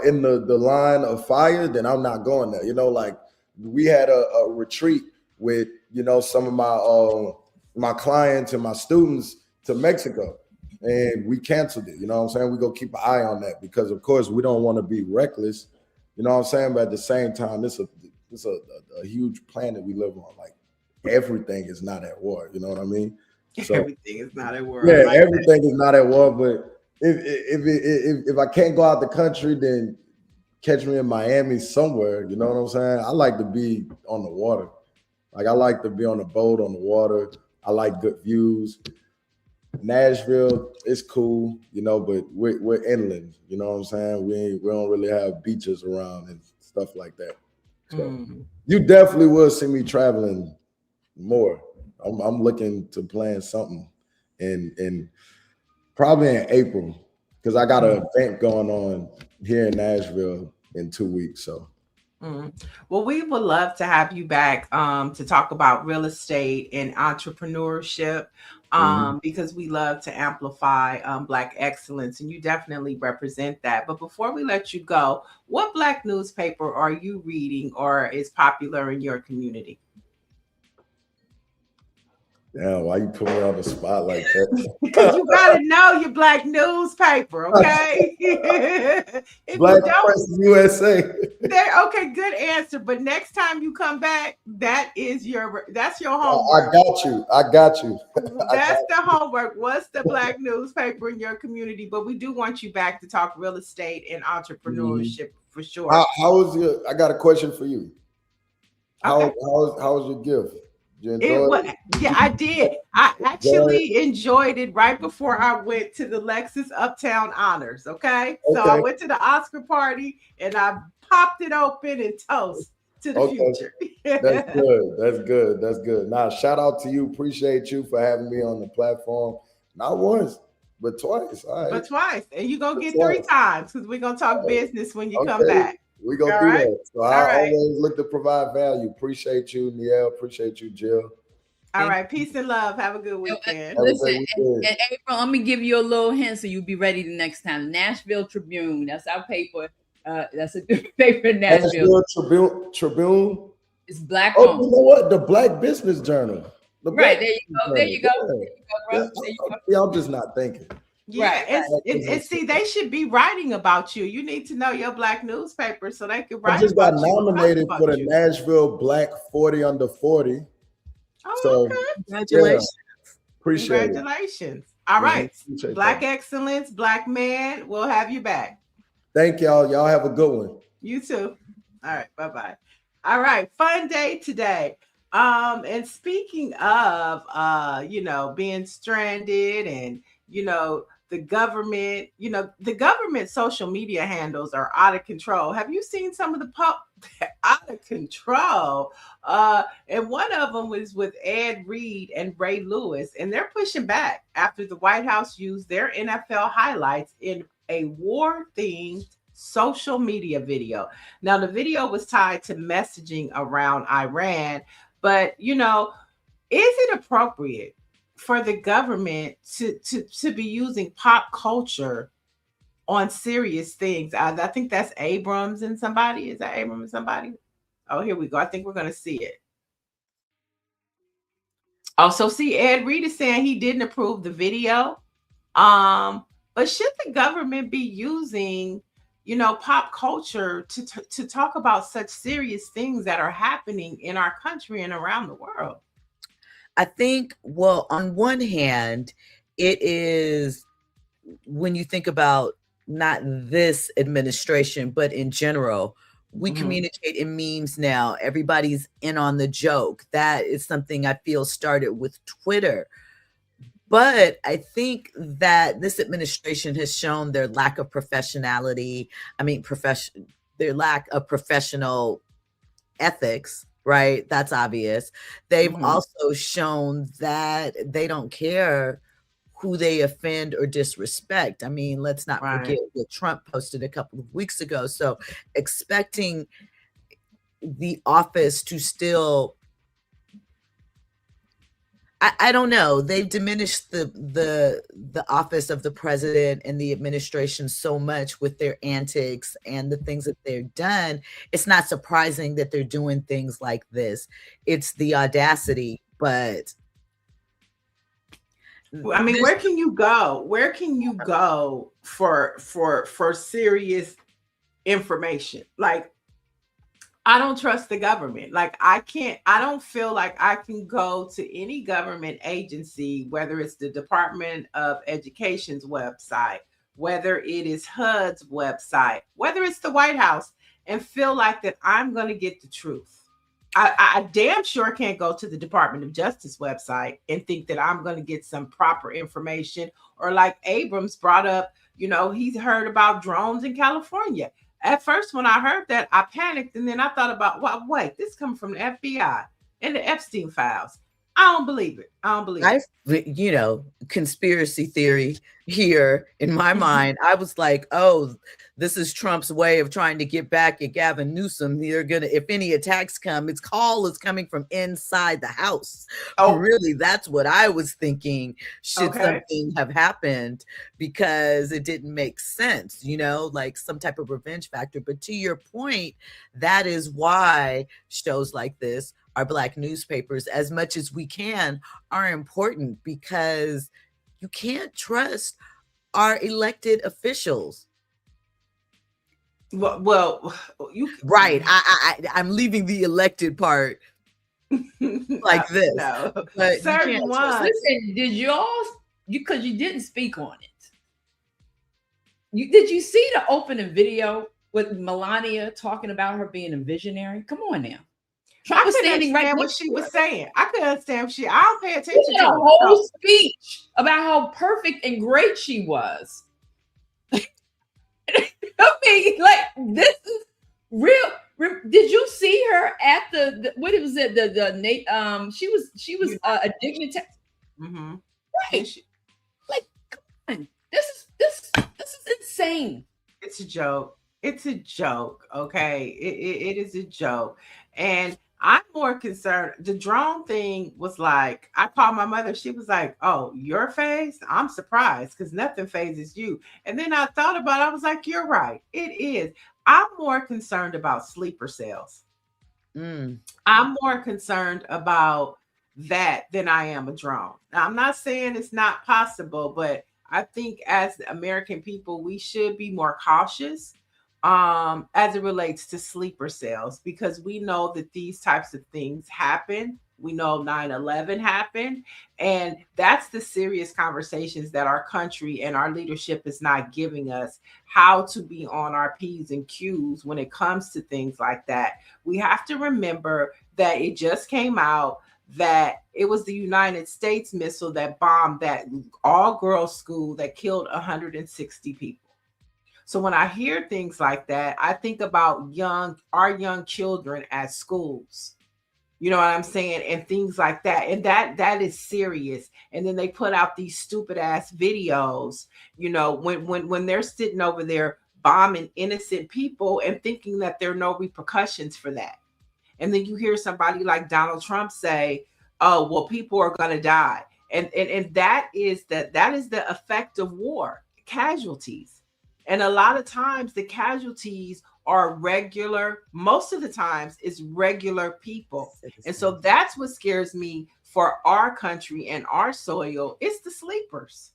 in the line of fire, then I'm not going there. You know, like we had a retreat with, you know, some of my clients and my students to Mexico, and we canceled it. You know what I'm saying? We go keep an eye on that because, of course, we don't want to be reckless. You know what I'm saying? But at the same time, it's a huge planet we live on. Like, everything is not at war. You know what I mean? So, everything is not at war. Yeah, like everything is not at war. But if I can't go out the country, then catch me in Miami somewhere. You know what I'm saying? I like to be on the water. Like, I like to be on a boat on the water. I like good views. Nashville is cool, you know, but we're inland. You know what I'm saying? We don't really have beaches around and stuff like that. So you definitely will see me traveling more. I'm looking to plan something in probably in April, because I got an event going on here in Nashville in 2 weeks. So. Well, we would love to have you back to talk about real estate and entrepreneurship because we love to amplify Black excellence, and you definitely represent that. But before we let you go, what Black newspaper are you reading or is popular in your community? Damn, why you put me on the spot like that? Because you gotta know your Black newspaper, okay? Black Press USA. Okay, good answer. But next time you come back, that's your homework. I got you. That's the homework. What's the Black newspaper in your community? But we do want you back to talk real estate and entrepreneurship for sure. I got a question for you. How was your gift? Yeah, I did. I actually enjoyed it right before I went to the Lexus Uptown Honors. Okay. So I went to the Oscar party and I popped it open and toast to the future. That's good. Now, shout out to you. Appreciate you for having me on the platform. Not once, but twice. All right. But twice. And you're going to get 3 times because we're going to talk business when you come back. We're going to do that. So I always look to provide value. Appreciate you, Niel. Appreciate you, Jill. All right. Peace and love. Have a good weekend. Listen, and April, I'm going to give you a little hint so you'll be ready the next time. Nashville Tribune. That's our paper. That's a paper in Nashville. Tribune. It's Black. Oh, you know what? The Black Business Journal. Right. There you go. There you go. There you go, bro. Y'all just not thinking. Yeah, see, they should be writing about you. You need to know your Black newspaper so they can write. I just got nominated for the Nashville Black 40 under 40. Oh, so okay. Congratulations. Appreciate Congratulations. All right. Black excellence, Black man. We'll have you back. Thank y'all. Y'all have a good one. You too. All right. Bye-bye. All right. Fun day today. And speaking of being stranded and the government social media handles are out of control. Have you seen some of the out of control? And one of them was with Ed Reed and Ray Lewis, and they're pushing back after the White House used their NFL highlights in a war-themed social media video. Now, the video was tied to messaging around Iran, but is it appropriate for the government to be using pop culture on serious things? I think that's Abrams and somebody. Is that Abrams and somebody? Oh, here we go. I think we're going to see it. Oh, so see, Ed Reed is saying he didn't approve the video. But should the government be using, pop culture to talk about such serious things that are happening in our country and around the world? I think, well, on one hand, it is, when you think about not this administration, but in general, we communicate in memes now. Everybody's in on the joke. That is something I feel started with Twitter. But I think that this administration has shown their lack of professionality. Their lack of professional ethics. Right. That's obvious. They've also shown that they don't care who they offend or disrespect. I mean, let's not forget what Trump posted a couple of weeks ago. So expecting the office to still I don't know. They've diminished the office of the president and the administration so much with their antics and the things that they've done. It's not surprising that they're doing things like this. It's the audacity, but I mean, where can you go? Where can you go for serious information? Like, I don't trust the government. Like, I don't feel like I can go to any government agency, whether it's the Department of Education's website, whether it is HUD's website, whether it's the White House, and feel like that I'm going to get the truth. I damn sure can't go to the Department of Justice website and think that I'm going to get some proper information. Or like Abrams brought up, he's heard about drones in California. At first, when I heard that, I panicked. And then I thought about, well, wait, this comes from the FBI and the Epstein files. I don't believe it. Conspiracy theory here in my mind. I was like, oh, this is Trump's way of trying to get back at Gavin Newsom. They're gonna, if any attacks come, its call is coming from inside the house. Oh, really? That's what I was thinking. Should something have happened, because it didn't make sense, like some type of revenge factor. But to your point, that is why shows like this, our Black newspapers, as much as we can, are important, because you can't trust our elected officials. Well, you right. I'm leaving the elected part like this. No. But certain ones. Listen, did because you didn't speak on it. Did you see the opening video with Melania talking about her being a visionary? Come on now. Trump was standing right what she was saying. I could understand I don't pay attention to a whole speech about how perfect and great she was. I mean, like, this is real. Did you see her at the what was it? She was a dignitary. Mm-hmm. Right. Like, come on. This is insane. It's a joke. It's a joke. Okay. It is a joke. And I'm more concerned. The drone thing was like, I called my mother. She was like, oh, your face? I'm surprised because nothing phases you. And then I thought about it. I was like, you're right. It is. I'm more concerned about sleeper cells. I'm more concerned about that than I am a drone. Now, I'm not saying it's not possible, but I think as American people, we should be more cautious as it relates to sleeper cells, because we know that these types of things happen. We know 9/11 happened, and that's the serious conversations that our country and our leadership is not giving us, how to be on our P's and Q's when it comes to things like that. We have to remember that it just came out that it was the United States missile that bombed that all-girls school that killed 160 people. So when I hear things like that, I think about our young children at schools. You know what I'm saying? And things like that. And that is serious. And then they put out these stupid ass videos, when they're sitting over there bombing innocent people and thinking that there are no repercussions for that. And then you hear somebody like Donald Trump say, oh, well, people are going to die. And that is the effect of war, casualties. And a lot of times the casualties are regular. Most of the times it's regular people. And so that's what scares me for our country and our soil. It's the sleepers.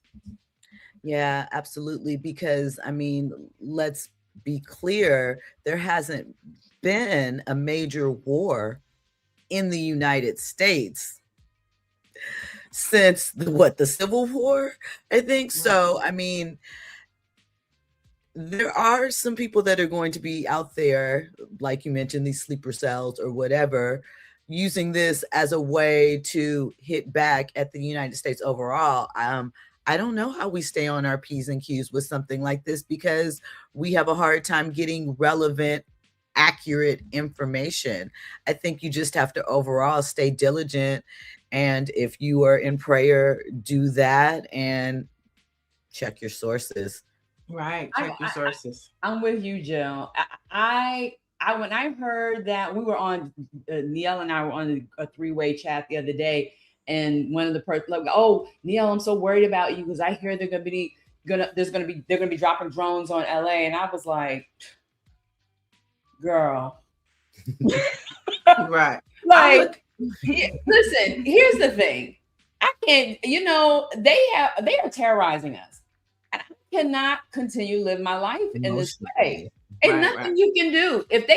Yeah, absolutely. Because, I mean, let's be clear, there hasn't been a major war in the United States since the Civil War, I think. So, I mean, there are some people that are going to be out there, like you mentioned, these sleeper cells or whatever, using this as a way to hit back at the United States overall. I don't know how we stay on our P's and Q's with something like this, because we have a hard time getting relevant, accurate information. I think you just have to overall stay diligent. And if you are in prayer, do that and check your sources. Right. Check your sources. I'm with you, Jill. I when I heard that, we were on, Neil and I were on a 3-way chat the other day, And one of the person like, oh, Neil, I'm so worried about you because I hear they're gonna be dropping drones on LA. And I was like, girl. Right. Like, listen, here's the thing. I can't, they are terrorizing us. And I cannot continue to live my life in this way. Ain't nothing you can do. If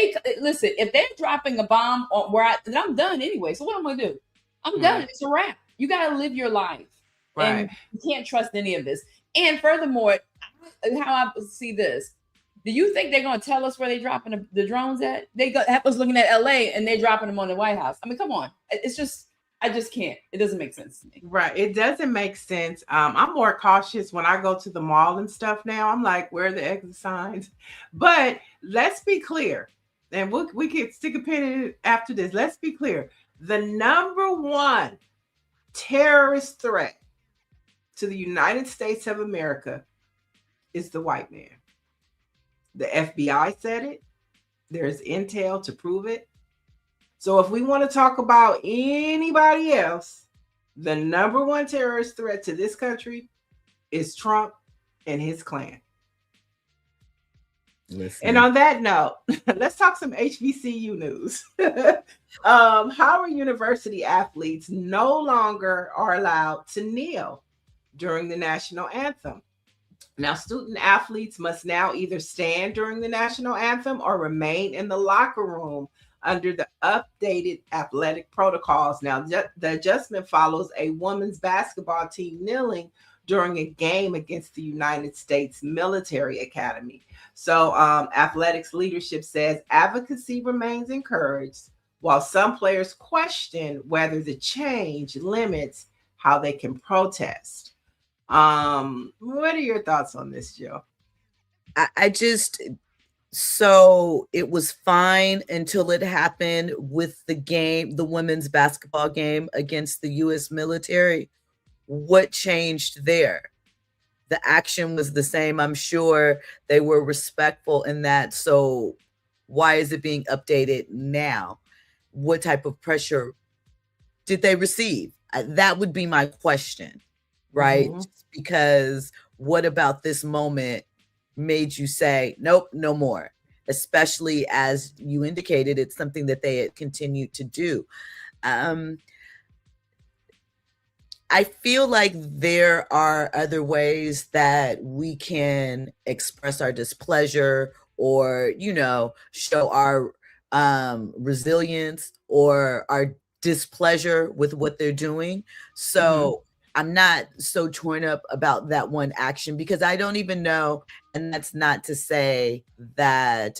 they're dropping a bomb on then I'm done anyway. So what am I gonna do? I'm done. It's a wrap. You gotta live your life. And you can't trust any of this. And furthermore, how I see this, do you think they're going to tell us where they're dropping the drones at? They have us looking at LA and they're dropping them on the White House. I mean, come on. It's just, I just can't. It doesn't make sense to me. Right. It doesn't make sense. I'm more cautious when I go to the mall and stuff now. I'm like, where are the exit signs? But let's be clear. And we can stick a pin in it after this. Let's be clear. The number one terrorist threat to the United States of America is the white man. The FBI said it. There's intel to prove it. So if we want to talk about anybody else, the number one terrorist threat to this country is Trump and his clan. Listen. And on that note, let's talk some HBCU news. Howard University athletes no longer are allowed to kneel during the national anthem. Now, student athletes must now either stand during the national anthem or remain in the locker room under the updated athletic protocols. Now, the adjustment follows a women's basketball team kneeling during a game against the United States Military Academy. So athletics leadership says advocacy remains encouraged, while some players question whether the change limits how they can protest. What are your thoughts on this, Jill? So it was fine until it happened with the women's basketball game against the U.S. military. What changed there? The action was the same. I'm sure they were respectful in that. So why is it being updated now? What type of pressure did they receive? That would be my question, right? Mm-hmm. Because what about this moment made you say, nope, no more? Especially as you indicated, it's something that they had continued to do. I feel like there are other ways that we can express our displeasure or, show our resilience or our displeasure with what they're doing. So I'm not so torn up about that one action because I don't even know. And that's not to say that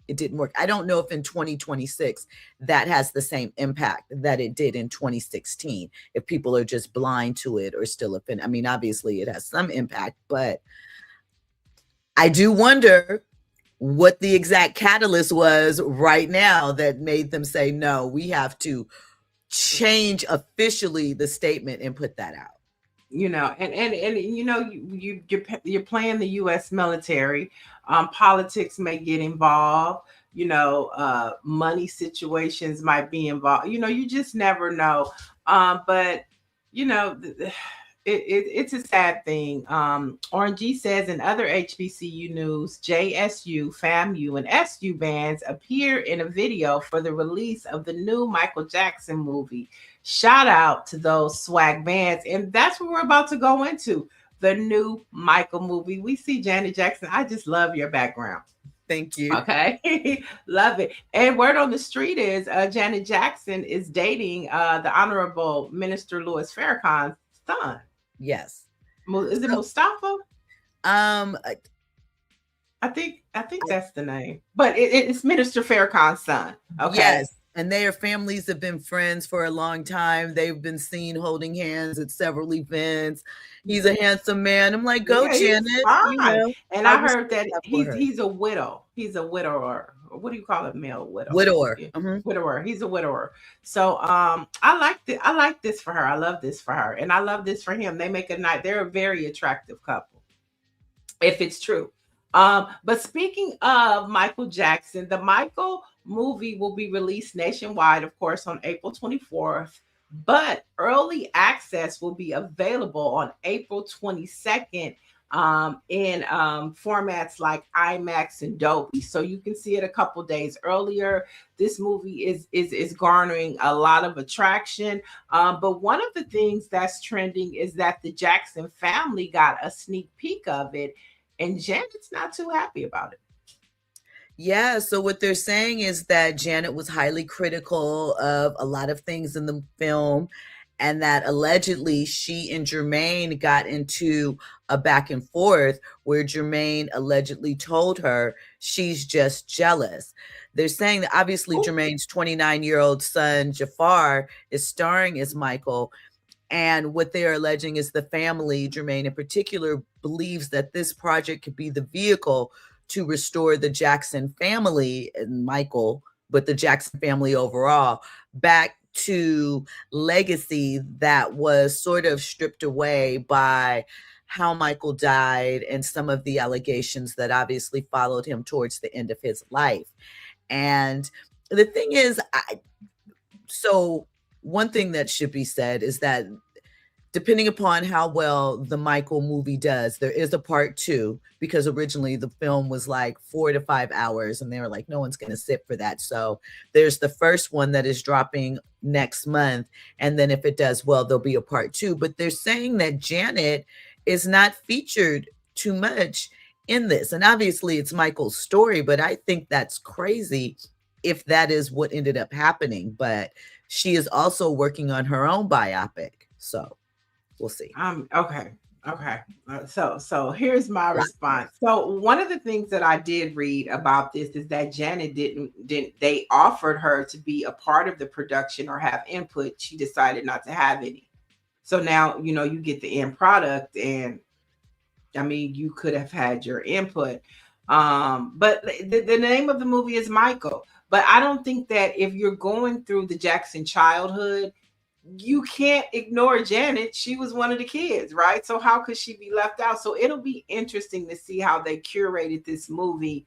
it didn't work. I don't know if in 2026 that has the same impact that it did in 2016, if people are just blind to it or still offended. I mean, obviously it has some impact, but I do wonder what the exact catalyst was right now that made them say, no, we have to change officially the statement and put that out. You're playing the U.S. military. Politics may get involved. Money situations might be involved. You just never know. But it's a sad thing. RNG says in other HBCU news, JSU, FAMU, and SU bands appear in a video for the release of the new Michael Jackson movie. Shout out to those swag bands. And that's what we're about to go into, the new Michael movie. We see Janet Jackson. I just love your background. Thank you. Okay. Love it. And word on the street is Janet Jackson is dating the Honorable Minister Louis Farrakhan's son. Yes. Is it Mustafa? I think that's the name. But it's Minister Farrakhan's son. Okay. Yes. And their families have been friends for a long time. They've been seen holding hands at several events. He's a handsome man. I'm like, go, Janet. And I heard that he's a widow. He's a widower. What do you call a male widow? Widower. Widower. He's a widower. So I like this for her. I love this for her. And I love this for him. They make a night. They're a very attractive couple, if it's true. But speaking of Michael Jackson, the Michael movie will be released nationwide, of course, on April 24th, but early access will be available on April 22nd in formats like IMAX and Dolby, so you can see it a couple days earlier. This movie is garnering a lot of attraction, but one of the things that's trending is that the Jackson family got a sneak peek of it, and Janet's not too happy about it. Yeah, so what they're saying is that Janet was highly critical of a lot of things in the film, and that allegedly she and Jermaine got into a back and forth where Jermaine allegedly told her she's just jealous. They're saying that obviously Jermaine's 29-year-old son, Jafar, is starring as Michael. And what they're alleging is the family, Jermaine in particular, believes that this project could be the vehicle to restore the Jackson family and Michael, but the Jackson family overall, back to legacy that was sort of stripped away by how Michael died and some of the allegations that obviously followed him towards the end of his life. And the thing is, so one thing that should be said is that depending upon how well the Michael movie does, there is a part 2, because originally the film was like 4 to 5 hours and they were like, no one's going to sit for that. So there's the first one that is dropping next month. And then if it does well, there'll be a part 2. But they're saying that Janet is not featured too much in this. And obviously it's Michael's story, but I think that's crazy if that is what ended up happening. But she is also working on her own biopic. So we'll see. Okay. So here's my response. So one of the things that I did read about this is that Janet didn't they offered her to be a part of the production or have input. She decided not to have any. So now, you get the end product, and I mean, you could have had your input. But the name of the movie is Michael. But I don't think that if you're going through the Jackson childhood, you can't ignore Janet. She was one of the kids, right? So how could she be left out? So it'll be interesting to see how they curated this movie,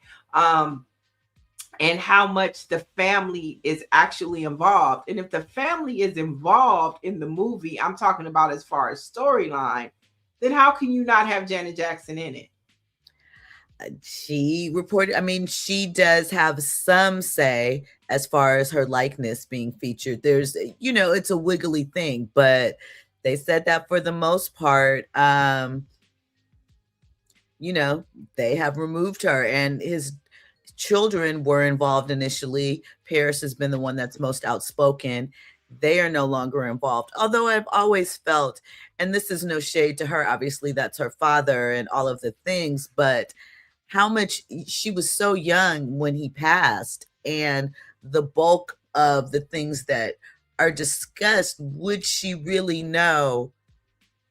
and how much the family is actually involved. And if the family is involved in the movie, I'm talking about as far as storyline, then how can you not have Janet Jackson in it? She reported, I mean, she does have some say as far as her likeness being featured. There's, it's a wiggly thing, but they said that for the most part, they have removed her, and his children were involved initially. Paris has been the one that's most outspoken. They are no longer involved. Although I've always felt, and this is no shade to her, obviously that's her father and all of the things, but how much she was so young when he passed, and the bulk of the things that are discussed, would she really know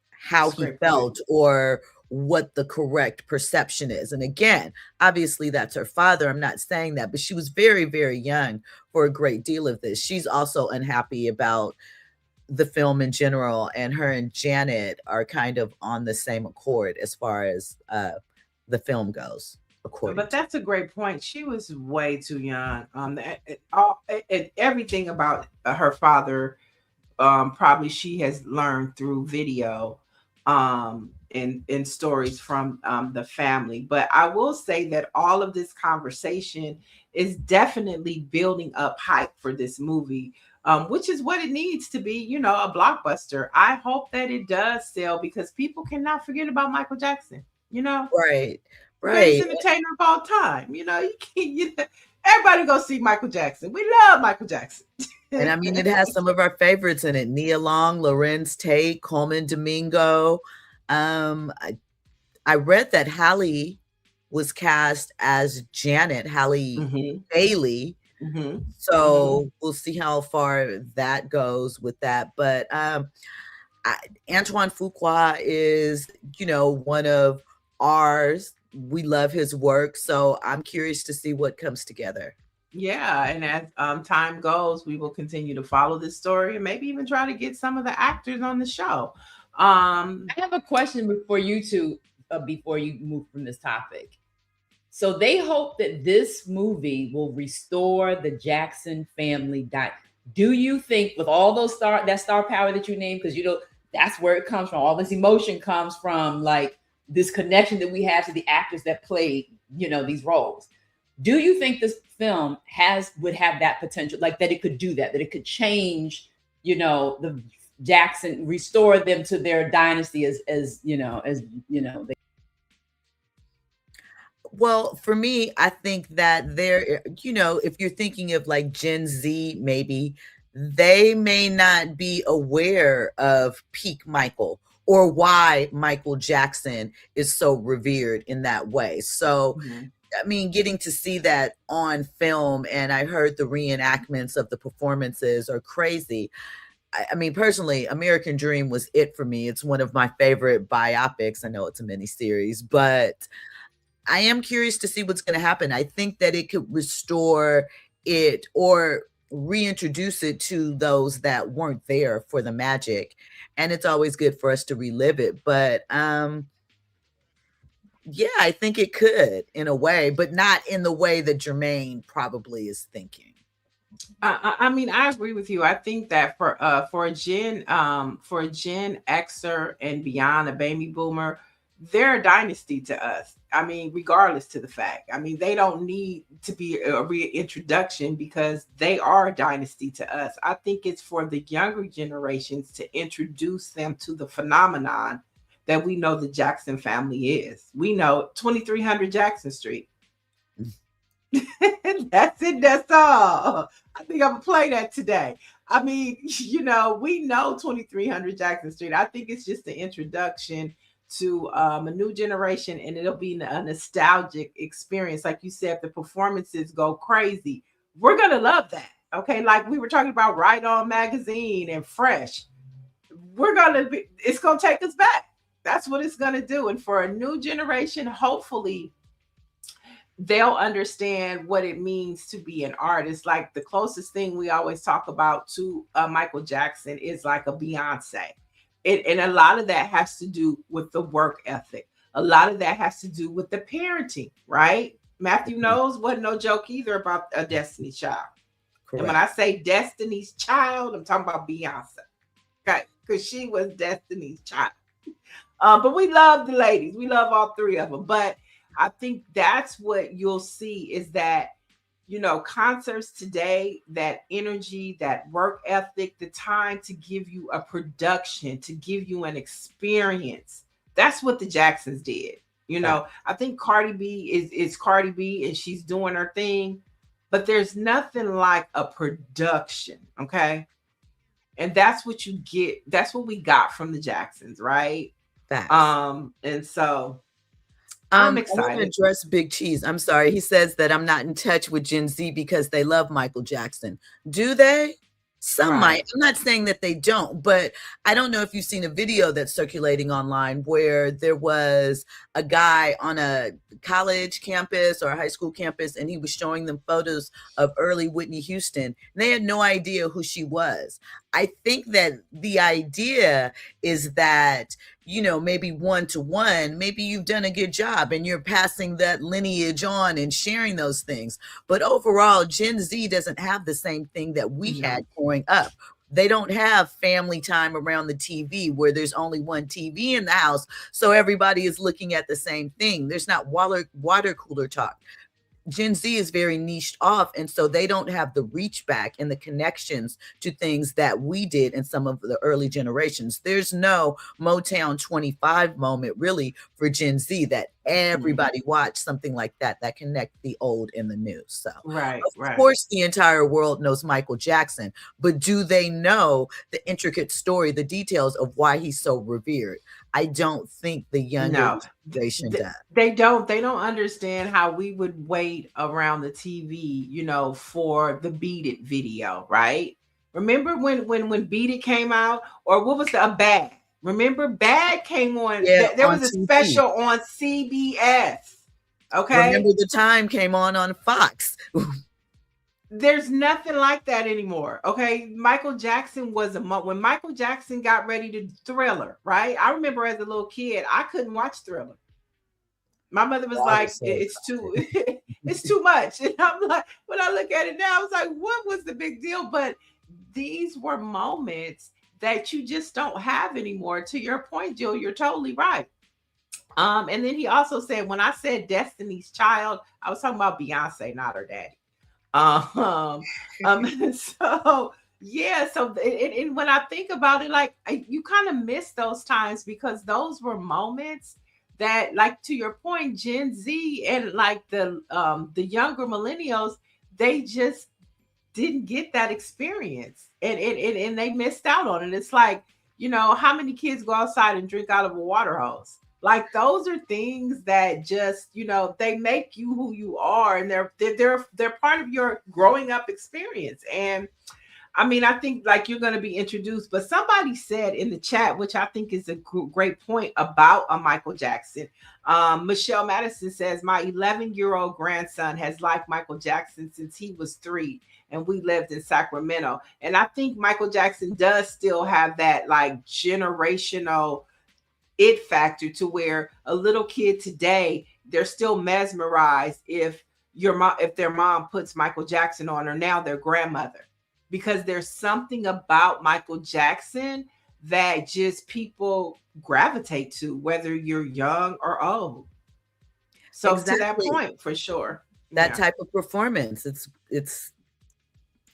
how he felt or what the correct perception is? And again, obviously that's her father. I'm not saying that, but she was very, very young for a great deal of this. She's also unhappy about the film in general, and her and Janet are kind of on the same accord as far as the film goes. But that's a great point. She was way too young. Everything about her father, probably she has learned through video, and stories from the family. But I will say that all of this conversation is definitely building up hype for this movie, which is what it needs to be, a blockbuster. I hope that it does sell, because people cannot forget about Michael Jackson, Right. Greatest entertainer of all time. You can't, everybody go see Michael Jackson. We love Michael Jackson. And I mean, it has some of our favorites in it: Nia Long, Lorenz Tate, Coleman Domingo. I read that Halle was cast as Janet, Halle Bailey. So we'll see how far that goes with that. But Antoine Fuqua is, one of ours. We love his work. So I'm curious to see what comes together. Yeah. And as time goes, we will continue to follow this story and maybe even try to get some of the actors on the show. I have a question for you two before you move from this topic. So they hope that this movie will restore the Jackson family Do you think with all those that star power that you named, because you know that's where it comes from, all this emotion comes from, like this connection that we have to the actors that played, you know, these roles. Do you think this film would have that potential, like that it could do that it could change, you know, the Jackson, restore them to their dynasty as you know, they. Well, for me, I think that there, you know, if you're thinking of like Gen Z, maybe they may not be aware of peak Michael or why Michael Jackson is so revered in that way. So, I mean, getting to see that on film, and I heard the reenactments of the performances are crazy. I mean, personally, American Dream was it for me. It's one of my favorite biopics. I know it's a miniseries, but I am curious to see what's going to happen. I think that it could restore it or reintroduce it to those that weren't there for the magic. And it's always good for us to relive it. But yeah, I think it could in a way, but not in the way that Jermaine probably is thinking. I mean, I agree with you. I think that for a Gen Xer and beyond, a baby boomer, they're a dynasty to us. I mean, regardless to the fact. I mean, they don't need to be a reintroduction because they are a dynasty to us. I think it's for the younger generations to introduce them to the phenomenon that we know the Jackson family is. We know 2300 Jackson Street. That's it. That's all. I think I'm gonna play that today. I mean, you know, we know 2300 Jackson Street. I think it's just the introduction to a new generation, and it'll be a nostalgic experience. Like you said, the performances go crazy. We're gonna love that. Okay, like we were talking about Right On Magazine and Fresh. It's gonna take us back. That's what it's gonna do. And for a new generation, hopefully they'll understand what it means to be an artist. Like the closest thing we always talk about to Michael Jackson is like a Beyonce. And a lot of that has to do with the work ethic. A lot of that has to do with the parenting, right? Matthew Knowles wasn't no joke either about a Destiny's Child. Correct. And when I say Destiny's Child, I'm talking about Beyonce, okay? Because she was Destiny's Child. But we love the ladies. We love all three of them. But I think that's what you'll see is that, you know, concerts today, that energy, that work ethic, the time to give you a production, to give you an experience. That's what the Jacksons did. You know, I think Cardi B is Cardi B and she's doing her thing, but there's nothing like a production. Okay. And that's what you get. That's what we got from the Jacksons, right? And so I'm excited. I want to address Big Cheese. I'm sorry. He says that I'm not in touch with Gen Z because they love Michael Jackson. Do they? Some might. I'm not saying that they don't, but I don't know if you've seen a video that's circulating online where there was a guy on a college campus or a high school campus, and he was showing them photos of early Whitney Houston. And they had no idea who she was. I think that the idea is that, you know, maybe one-to-one, maybe you've done a good job and you're passing that lineage on and sharing those things. But overall, Gen Z doesn't have the same thing that we had growing up. They don't have family time around the TV where there's only one TV in the house. So everybody is looking at the same thing. There's not water cooler talk. Gen Z is very niched off, and so they don't have the reach back and the connections to things that we did in some of the early generations. There's no Motown 25 moment really for Gen Z that everybody watched something like that connect the old and the new. So of course the entire world knows Michael Jackson, but do they know the intricate story, the details of why he's so revered? I don't think the younger generation does. They don't understand how we would wait around the TV, you know, for the Beat It video, right? Remember when Beat It came out, or what was Bad? Remember Bad came on? Yeah, there was a TV special on CBS. Okay. Remember the Time came on Fox. There's nothing like that anymore. Okay. Michael Jackson was when Michael Jackson got ready to Thriller, right? I remember as a little kid, I couldn't watch Thriller. My mother was like, it's too much. And I'm like, when I look at it now, I was like, what was the big deal? But these were moments that you just don't have anymore. To your point, Jill, you're totally right. And then he also said, when I said Destiny's Child, I was talking about Beyonce, not her daddy. So yeah, so and when I think about it, like you kind of miss those times because those were moments that, like to your point, Gen Z and like the younger millennials, they just didn't get that experience, and they missed out on it. It's like, how many kids go outside and drink out of a water hose? Like those are things that just, they make you who you are, and they're part of your growing up experience. And I mean, I think like you're going to be introduced, but somebody said in the chat, which I think is a great point about Michael Jackson. Michelle Madison says, my 11-year-old grandson has liked Michael Jackson since he was 3, and we lived in Sacramento. And I think Michael Jackson does still have that like generational it factor to where a little kid today, they're still mesmerized if their mom puts Michael Jackson on, or now their grandmother, because there's something about Michael Jackson that just people gravitate to, whether you're young or old. So exactly. To that point, for sure, that type of performance, it's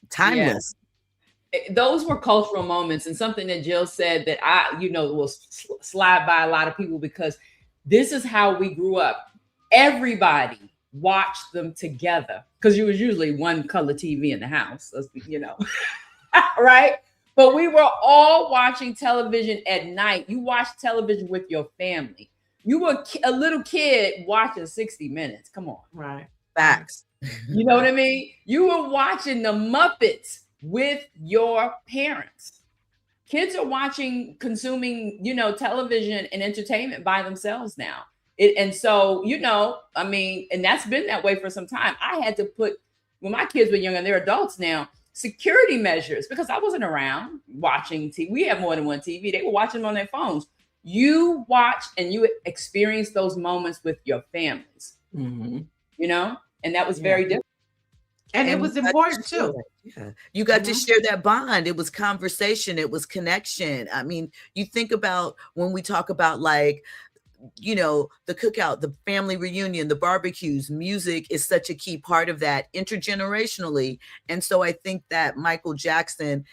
timeless. Yeah. Those were cultural moments, and something that Jill said that will slide by a lot of people, because this is how we grew up. Everybody watched them together, because it was usually one color TV in the house, right? But we were all watching television at night. You watched television with your family. You were a little kid watching 60 Minutes. Come on. Right. Facts. You know what I mean? You were watching the Muppets with your parents. Kids are consuming, television and entertainment by themselves now. And so, and that's been that way for some time. I had to put, when my kids were young and they're adults now, security measures, because I wasn't around watching TV. We have more than one TV. They were watching on their phones. You watch and you experience those moments with your families, and that was very different. And it was important too. Yeah. You got to share that bond. It was conversation. It was connection. I mean, you think about when we talk about like, the cookout, the family reunion, the barbecues, music is such a key part of that intergenerationally. And so I think that Michael Jackson,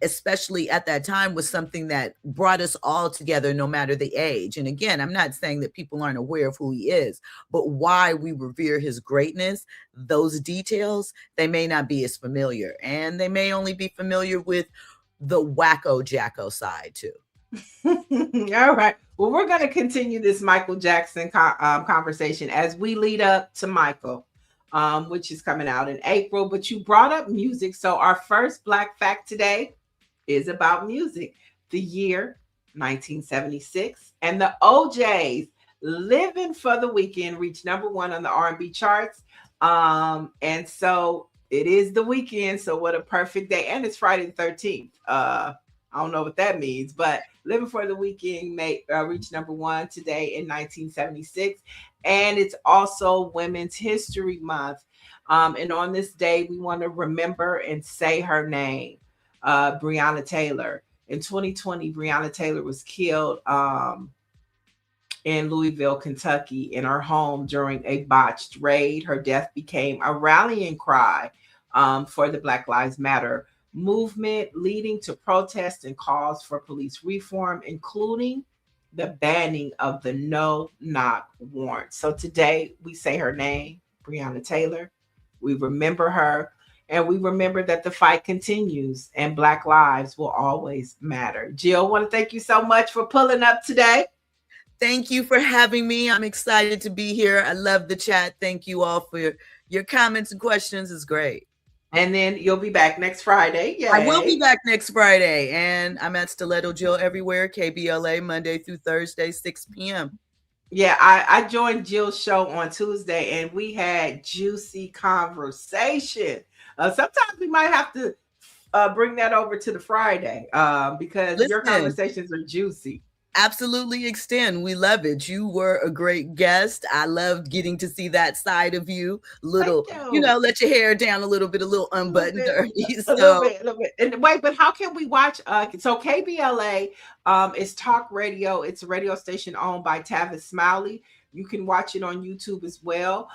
especially at that time, was something that brought us all together, no matter the age. And again, I'm not saying that people aren't aware of who he is, but why we revere his greatness, those details, they may not be as familiar, and they may only be familiar with the wacko jacko side too. All right. Well, we're going to continue this Michael Jackson conversation as we lead up to Michael, which is coming out in April. But you brought up music. So our first Black fact today is about music. The year 1976, and the OJ's "Living for the Weekend" reached #1 on the R&B charts. And so it is the weekend. So what a perfect day. And it's Friday the 13th. I don't know what that means, but "Living for the Weekend" reached #1 today in 1976. And it's also Women's History Month. And on this day, we want to remember and say her name, Breonna Taylor. In 2020, Breonna Taylor was killed in Louisville, Kentucky, in her home during a botched raid. Her death became a rallying cry for the Black Lives Matter movement, leading to protests and calls for police reform, including the banning of the no-knock warrant. So today we say her name, Breonna Taylor. We remember her, and we remember that the fight continues and Black lives will always matter. Jill, I want to thank you so much for pulling up today. Thank you for having me. I'm excited to be here. I love the chat. Thank you all for your comments and questions. It's great. And then you'll be back next Friday. Yay. I will be back next Friday. And I'm at Stiletto Jill everywhere, KBLA, Monday through Thursday, 6 p.m. Yeah, I joined Jill's show on Tuesday, and we had juicy conversation. Sometimes we might have to bring that over to the Friday because your conversations are juicy. Absolutely extend. We love it. You were a great guest. I loved getting to see that side of you. Little, Thank let your hair down a little bit, a little unbuttoned dirty. A little bit. And wait, but how can we watch? So KBLA is talk radio. It's a radio station owned by Tavis Smiley. You can watch it on YouTube as well.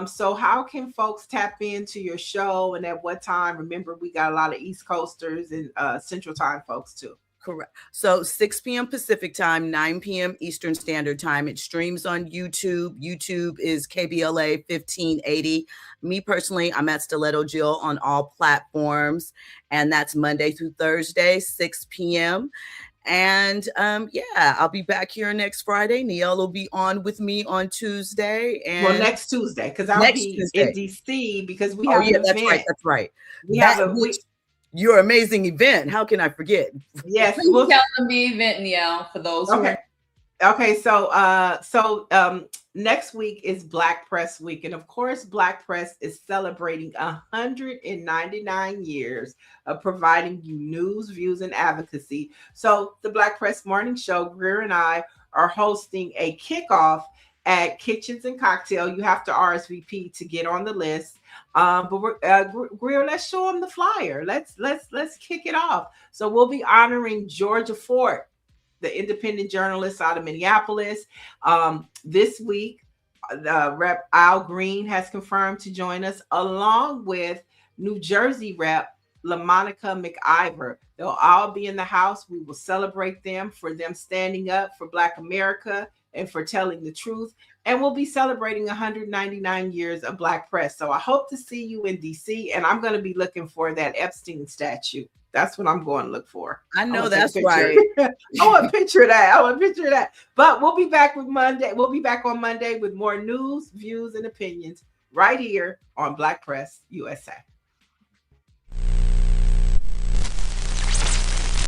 So how can folks tap into your show and at what time? Remember, we got a lot of East Coasters and Central Time folks too. Correct. So 6 p.m. Pacific time, 9 p.m. Eastern Standard Time. It streams on YouTube. YouTube is KBLA 1580. Me personally, I'm at Stiletto Jill on all platforms. And that's Monday through Thursday, 6 p.m. And I'll be back here next Friday. Niall will be on with me on Tuesday. And next Tuesday, because I'll be in DC because we have an event. That's right. We have a week. Your amazing event. How can I forget? Yes, we'll tell them the event, Niall, for those who Okay, so next week is Black Press Week, and of course, Black Press is celebrating 199 years of providing you news, views, and advocacy. So the Black Press Morning Show, Greer and I are hosting a kickoff at Kitchens and Cocktail. You have to RSVP to get on the list. But we're Greer, let's show them the flyer. Let's kick it off. So we'll be honoring Georgia Fort, the independent journalist out of Minneapolis. This week, Rep. Al Green has confirmed to join us, along with New Jersey Rep. LaMonica McIver. They'll all be in the house. We will celebrate them for them standing up for Black America and for telling the truth. And we'll be celebrating 199 years of Black press. So I hope to see you in DC, and I'm going to be looking for that Epstein statue. That's what I'm going to look for. I know that's right. I want a picture of that. But we'll be back with Monday. We'll be back on Monday with more news, views, and opinions right here on Black Press USA.